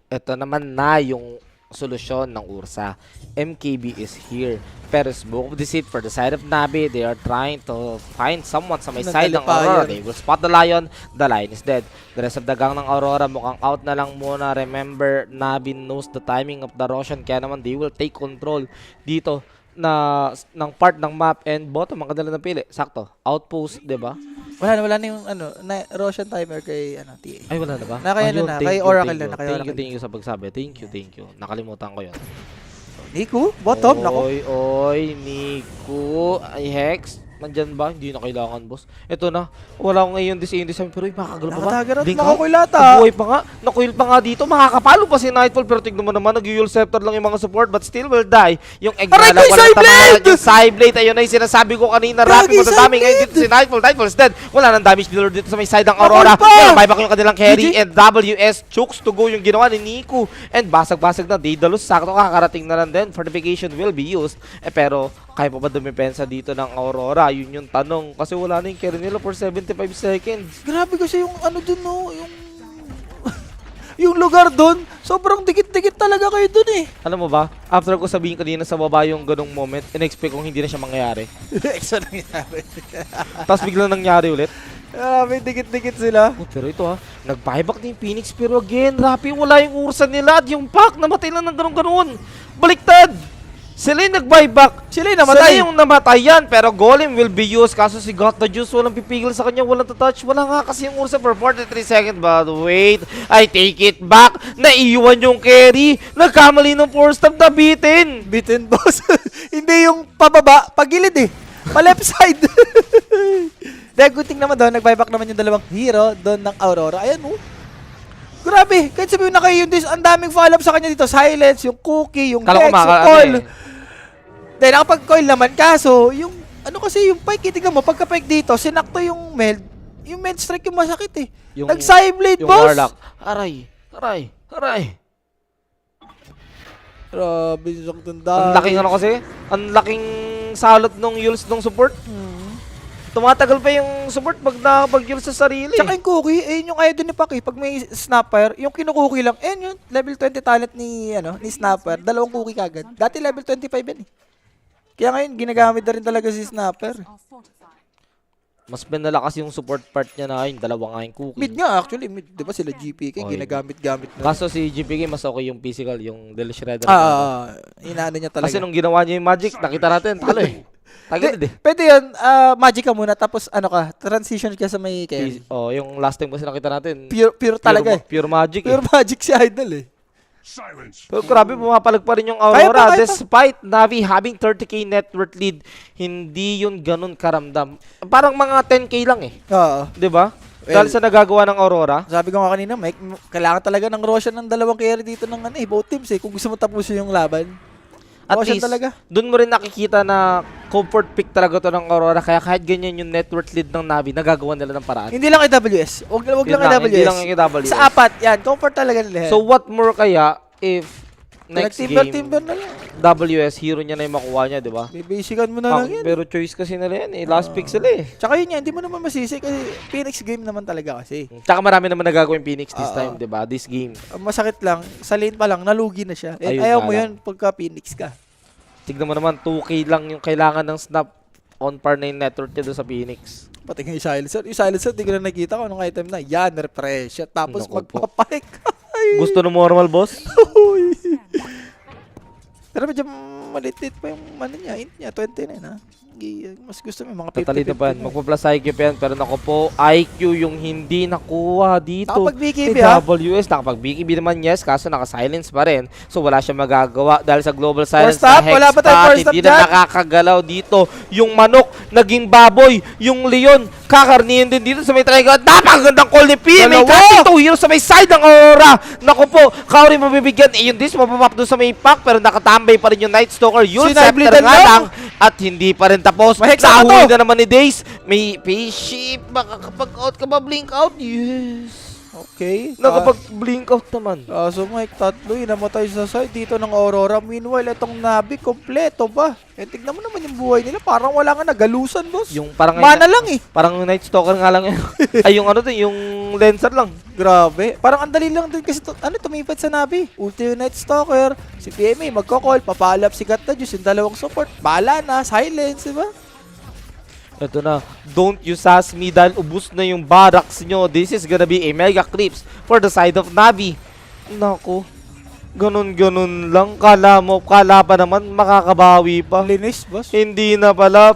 Speaker 1: Ito naman na yung solusyon ng Ursa. MKB is here. Pero smoke of deceit for the side of Navi. They are trying to find someone sa may side ng Aurora. They will spot the Lion. The Lion is dead. The rest of the gang ng Aurora mukhang out na lang muna. Remember, Navi knows the timing of the Roshan. Kaya naman they will take control dito na ng part ng map and bottom ang kadala ng pili. Sakto. Outpost, 'di ba?
Speaker 2: Wala na yung ano, Roshan timer kay ano, TA.
Speaker 1: Ay, wala na ba?
Speaker 2: Kay Oracle na, kay Oracle.
Speaker 1: Thank you sa pagsabi. Thank you. Nakalimutan ko 'yon.
Speaker 2: Nico, bottom, nako.
Speaker 1: Oy, Nico. Ay, Hex. Nandyan ba? Hindi na kailangan, boss. Ito na. Wala ko ngayon disay pero makakagalo pa ba?
Speaker 2: Nakatagar at
Speaker 1: Blink out.
Speaker 2: makakulata.
Speaker 1: Nabuhay pa nga. Nakuil pa nga dito. Makakapalo pa si Nightfall. Pero tignan mo naman, nag-Yule Scepter lang yung mga support but still will die. Yung egg
Speaker 2: Aray
Speaker 1: na lang,
Speaker 2: ko,
Speaker 1: walang
Speaker 2: Psyblade!
Speaker 1: tamaan. Yung Psyblade, ayun na yung sinasabi ko kanina.
Speaker 2: Gagi,
Speaker 1: Rapid matadami ngayon
Speaker 2: Psyblade!
Speaker 1: dito si Nightfall. Nightfall's dead. Wala nang damage dealer dito sa may side ng Aurora.
Speaker 2: Nakuil pa!
Speaker 1: Pero buyback yung kanilang carry
Speaker 2: GG.
Speaker 1: and WS chokes to go yung ginawa ni Nico. And basag-basag na. Daedalus, sakto kakarating na lang din. Fortification will be used. Pero kaya pa ba dumipensa dito ng Aurora? Yun yung tanong. Kasi wala na yung carry nila for 75 seconds.
Speaker 2: Grabe kasi yung ano dun, no, yung... yung lugar dun, sobrang dikit-dikit talaga kayo dun eh.
Speaker 1: Alam mo ba, after ko sabihin kanina sa baba yung ganong moment, in-expect kong hindi na siya mangyayari.
Speaker 2: Extra nangyari.
Speaker 1: Tapos biglang nangyari ulit.
Speaker 2: Grabe, dikit-dikit sila.
Speaker 1: Oh, pero ito nag-buyback na yung Phoenix. Pero again, Rappi, wala yung ursan nila. At yung pack, namatay lang ng ganon-ganon. Baliktad! Sila yung nag-buyback.
Speaker 2: Sila yung namatay.
Speaker 1: Sila yung namatay yan. Pero Golem will be used. Kaso si Got the Juice, walang pipigil sa kanya. Walang touch. Wala nga kasi yung ursa for 43 seconds. But wait, I take it back. Naiwan yung carry. Nagkamali ng force stab na bitin.
Speaker 2: Bitin, boss. Hindi yung pababa, pagilid eh. Pa-left side. Dahil good thing naman doon, nag-buyback naman yung dalawang hero doon ng Aurora. Ayan, oh. Grabe, kahit sabihin na kayo yung ang daming follow-up sa kanya dito. Silence, yung cookie, yung
Speaker 1: Kala ko
Speaker 2: Dex, yung
Speaker 1: maka-
Speaker 2: call.
Speaker 1: ano eh.
Speaker 2: Dahil nakapag-coil naman, kaso, yung, ano kasi, yung pike, tingnan mo, pagka-pike dito, sinakto yung meld strike yung masakit eh.
Speaker 1: Yung-
Speaker 2: Nag-Psyblade,
Speaker 1: Yung
Speaker 2: boss.
Speaker 1: Warlock. Aray.
Speaker 2: Grabe, isang tanda.
Speaker 1: Ang laking ano kasi, ang laking salot nung Yules nung support. Tumatagal pa yung support pag nakapag-Yules sa sarili.
Speaker 2: Tsaka yung cookie, yun yung idol ni Paki. Pag may snapper, yung kinukuki lang, yun, level 20 talent ni snapper, dalawang cookie kagad. Dati level 25 yan eh. Kaya ngayon, ginagamit na rin talaga si snapper.
Speaker 3: Are fortified.
Speaker 1: Mas pinalakas yung support part niya na yung dalawa nga yung cookie.
Speaker 2: Mid nga actually, mid, di ba sila GPK,
Speaker 1: Okay.
Speaker 2: ginagamit-gamit na.
Speaker 1: Kaso si GPK mas okay yung physical, yung Del Shredder.
Speaker 2: Inaano niya talaga.
Speaker 1: Kasi nung ginawa niya yung magic, nakita natin, talo eh. Tagilid eh.
Speaker 2: Pwede yun, magic ka muna, tapos ano ka, transition ka sa may carry.
Speaker 1: Oh, yung last time kasi nakita natin.
Speaker 2: Pure talaga eh.
Speaker 1: Pure magic
Speaker 2: Pure
Speaker 1: eh.
Speaker 2: magic si Idol eh.
Speaker 1: Pero grabe, bumapalag pa rin yung Aurora.
Speaker 2: Kaya pa.
Speaker 1: Despite Navi having 30k net worth lead, hindi yun ganun karamdam. Parang mga 10k lang eh.
Speaker 2: Oo.
Speaker 1: 'Di ba?
Speaker 2: Well,
Speaker 1: Dahil sa nagagawa ng Aurora.
Speaker 2: Sabi ko nga kanina, Mike, kailangan talaga ng Roshan ng dalawang carry dito ng both teams eh. Kung gusto mo tapusin yung laban.
Speaker 1: At
Speaker 2: Roshan
Speaker 1: least,
Speaker 2: talaga.
Speaker 1: doon mo rin nakikita na comfort pick talaga to ng Aurora. Kaya kahit ganyan yung net worth lead ng Navi, nagagawa nila ng paraan.
Speaker 2: Hindi lang AWS. Huwag lang AWS.
Speaker 1: Hindi lang yung AWS.
Speaker 2: Sa apat, yan. Comfort talaga nila.
Speaker 1: So what more kaya if next game,
Speaker 2: timber na lang.
Speaker 1: WS, hero niya na yung makuha niya, di ba?
Speaker 2: Bibasican mo na lang yan.
Speaker 1: Pero choice kasi nila yan eh. Last pick sila eh.
Speaker 2: Tsaka yun yan, hindi mo naman masisi kasi Phoenix game naman talaga kasi.
Speaker 1: Tsaka marami naman nagagawa yung Phoenix this
Speaker 2: Oo.
Speaker 1: time, di ba? This game.
Speaker 2: Ang masakit lang, sa lane pa lang, nalugi na siya.
Speaker 1: Ayun
Speaker 2: Ayaw
Speaker 1: nga
Speaker 2: mo
Speaker 1: lang.
Speaker 2: yun pagka Phoenix ka.
Speaker 1: Tignan mo naman, 2K lang yung kailangan ng snap on par na yung network niya doon sa Phoenix.
Speaker 2: Pati nga yung silencer. Yung silencer, di ko na nakita kung anong item na. Yan, refresh. Tapos
Speaker 1: Naku po.
Speaker 2: magpapanik. Ay.
Speaker 1: Gusto ng normal, boss?
Speaker 2: Uy. Pero medyo malitit pa yung ano niya, int niya, 29 ha. Mas gusto mo yung mga 50-50.
Speaker 1: Tatalino pa yan. Magpa-plus IQ pa yan. Pero naku po, IQ yung hindi nakuha dito.
Speaker 2: Nakapag BKB ha.
Speaker 1: AWS, nakapag BKB naman yes, kaso naka-silence pa rin. So wala siya magagawa dahil sa global silence
Speaker 2: Force stop?
Speaker 1: na Hex
Speaker 2: Wala ba tayong
Speaker 1: Path,
Speaker 2: force stop
Speaker 1: hindi
Speaker 2: dyan?
Speaker 1: na nakakagalaw dito. Yung manok, naging baboy. Yung leon, kakarnihin din dito sa may triangle. Napakagandang call ni P. May
Speaker 2: Dalawa!
Speaker 1: cutting 2 heroes sa may side ng Aurora. Naku po, Kaori mabibigyan. Yung dis, mapapap doon sa may pack. Pero nakatambay pa rin yung Night Stalker. Yun,
Speaker 2: Sinabli
Speaker 1: scepter
Speaker 2: din
Speaker 1: nga
Speaker 2: lang.
Speaker 1: lang. At hindi pa rin tapos.
Speaker 2: Maheksa pa
Speaker 1: Nahuli
Speaker 2: to.
Speaker 1: na naman ni Daze. May ship. Makakapag-out ka ba? Blink out? Yes.
Speaker 2: Okay.
Speaker 1: Nakapag-blink out naman.
Speaker 2: So Mike, tatlo yung namatay sa side dito ng Aurora. Meanwhile, itong Navi, kompleto ba? Tignan mo naman yung buhay nila. Parang wala nga nagalusan, boss.
Speaker 1: Yung parang
Speaker 2: Mana lang eh.
Speaker 1: Parang Night Stalker nga lang yun. Ay, yung ano din, yung Lancer lang.
Speaker 2: Grabe. Parang ang dali lang din kasi tumipad sa Navi. Ulti yung Night Stalker, si PMA magko-call, papalap si Gatadjus, yung dalawang support. Bala na, silence, diba?
Speaker 1: Ito na. Don't you sass me dahil ubus na yung barracks nyo. This is gonna be a mega clips for the side of Navi. Nako. Ganun-ganun lang. Kala pa naman makakabawi pa.
Speaker 2: Linis, boss.
Speaker 1: Hindi na pala.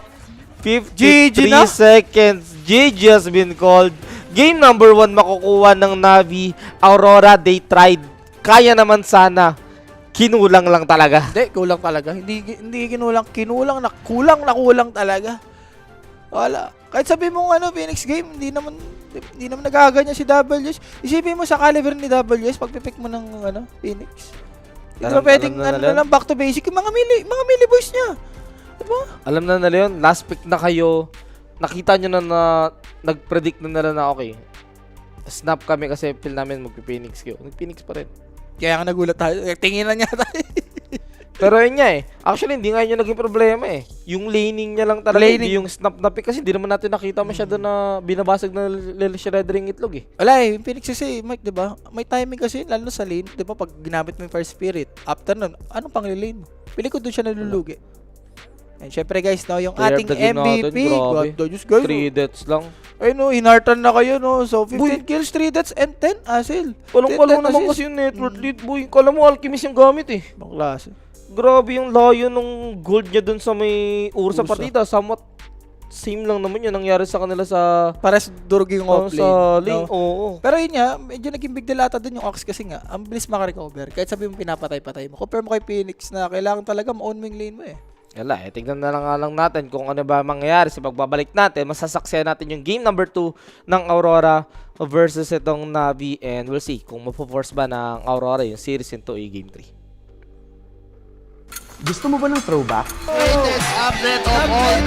Speaker 1: 53
Speaker 2: GG na.
Speaker 1: seconds. GG has been called. Game number 1 makukuha ng Navi. Aurora, they tried. Kaya naman sana. Kinulang lang talaga.
Speaker 2: Hindi, kulang talaga. Hindi kulang na talaga. Wala. Kahit sabi mo Phoenix game, hindi naman nagaganyan si WS. Isipin mo sa caliber ni WS pagpipick mo ng Phoenix. Hindi ba pwedeng
Speaker 1: alam na nila
Speaker 2: lang back to basic yung mga melee boys niya. Diba?
Speaker 1: Alam na nila yun, last pick na kayo, nakita nyo na nag-predict na nila na okay. Snap kami kasi feel namin magpi-Phoenix kayo. Nag-Phoenix pa rin.
Speaker 2: Kaya nga nagulat tayo. Tingin na niya tayo.
Speaker 1: Pero yun nga actually hindi nga yun yung naging problema Yung laning niya lang talaga,
Speaker 2: Laning.
Speaker 1: hindi yung snap na pick kasi hindi naman natin nakita masyado na binabasag na shreddering itlog
Speaker 2: Wala yung Phoenix kasi, Mike, diba? May timing kasi, lalo sa lane, diba? Pag ginamit mo yung Fire Spirit, after nun, anong pang lane mo? Pili ko doon siya nalulugi. And syempre guys, yung
Speaker 1: Player of
Speaker 2: ating
Speaker 1: the game natin,
Speaker 2: MVP,
Speaker 1: grabe.
Speaker 2: God, Diyos guys.
Speaker 1: 3 deaths lang.
Speaker 2: Ay hinartan na kayo, no? So, 15
Speaker 1: Boy.
Speaker 2: kills, 3 deaths, and 10 assist.
Speaker 1: Walang
Speaker 2: 10
Speaker 1: naman
Speaker 2: assist.
Speaker 1: kasi yung network lead boy. Kala mo alchemist yung gamit
Speaker 2: Ibang klase.
Speaker 1: Grabe yung layo nung gold niya dun sa may Ursa
Speaker 2: Ursa.
Speaker 1: partida. Somewhat same lang naman yun nangyari sa kanila sa
Speaker 2: Pares durog yung off lane.
Speaker 1: sa lane.
Speaker 2: no?
Speaker 1: Oo.
Speaker 2: Pero yun nga, medyo naging big deal ata dun yung Ox kasi nga, ang bilis makarecover. Kahit sabi mo pinapatay-patay mo. Compare mo kay Phoenix na kailangan talaga ma-own mo yung lane mo
Speaker 1: Yala, tignan na lang natin kung ano ba mangyayari sa pagbabalik natin. Masasaksihan natin yung game number 2 ng Aurora versus itong Navi and we'll see kung mapo-force ba ng Aurora yung series into a game 3.
Speaker 4: Gusto mo ba ng throwback?
Speaker 5: Latest update of all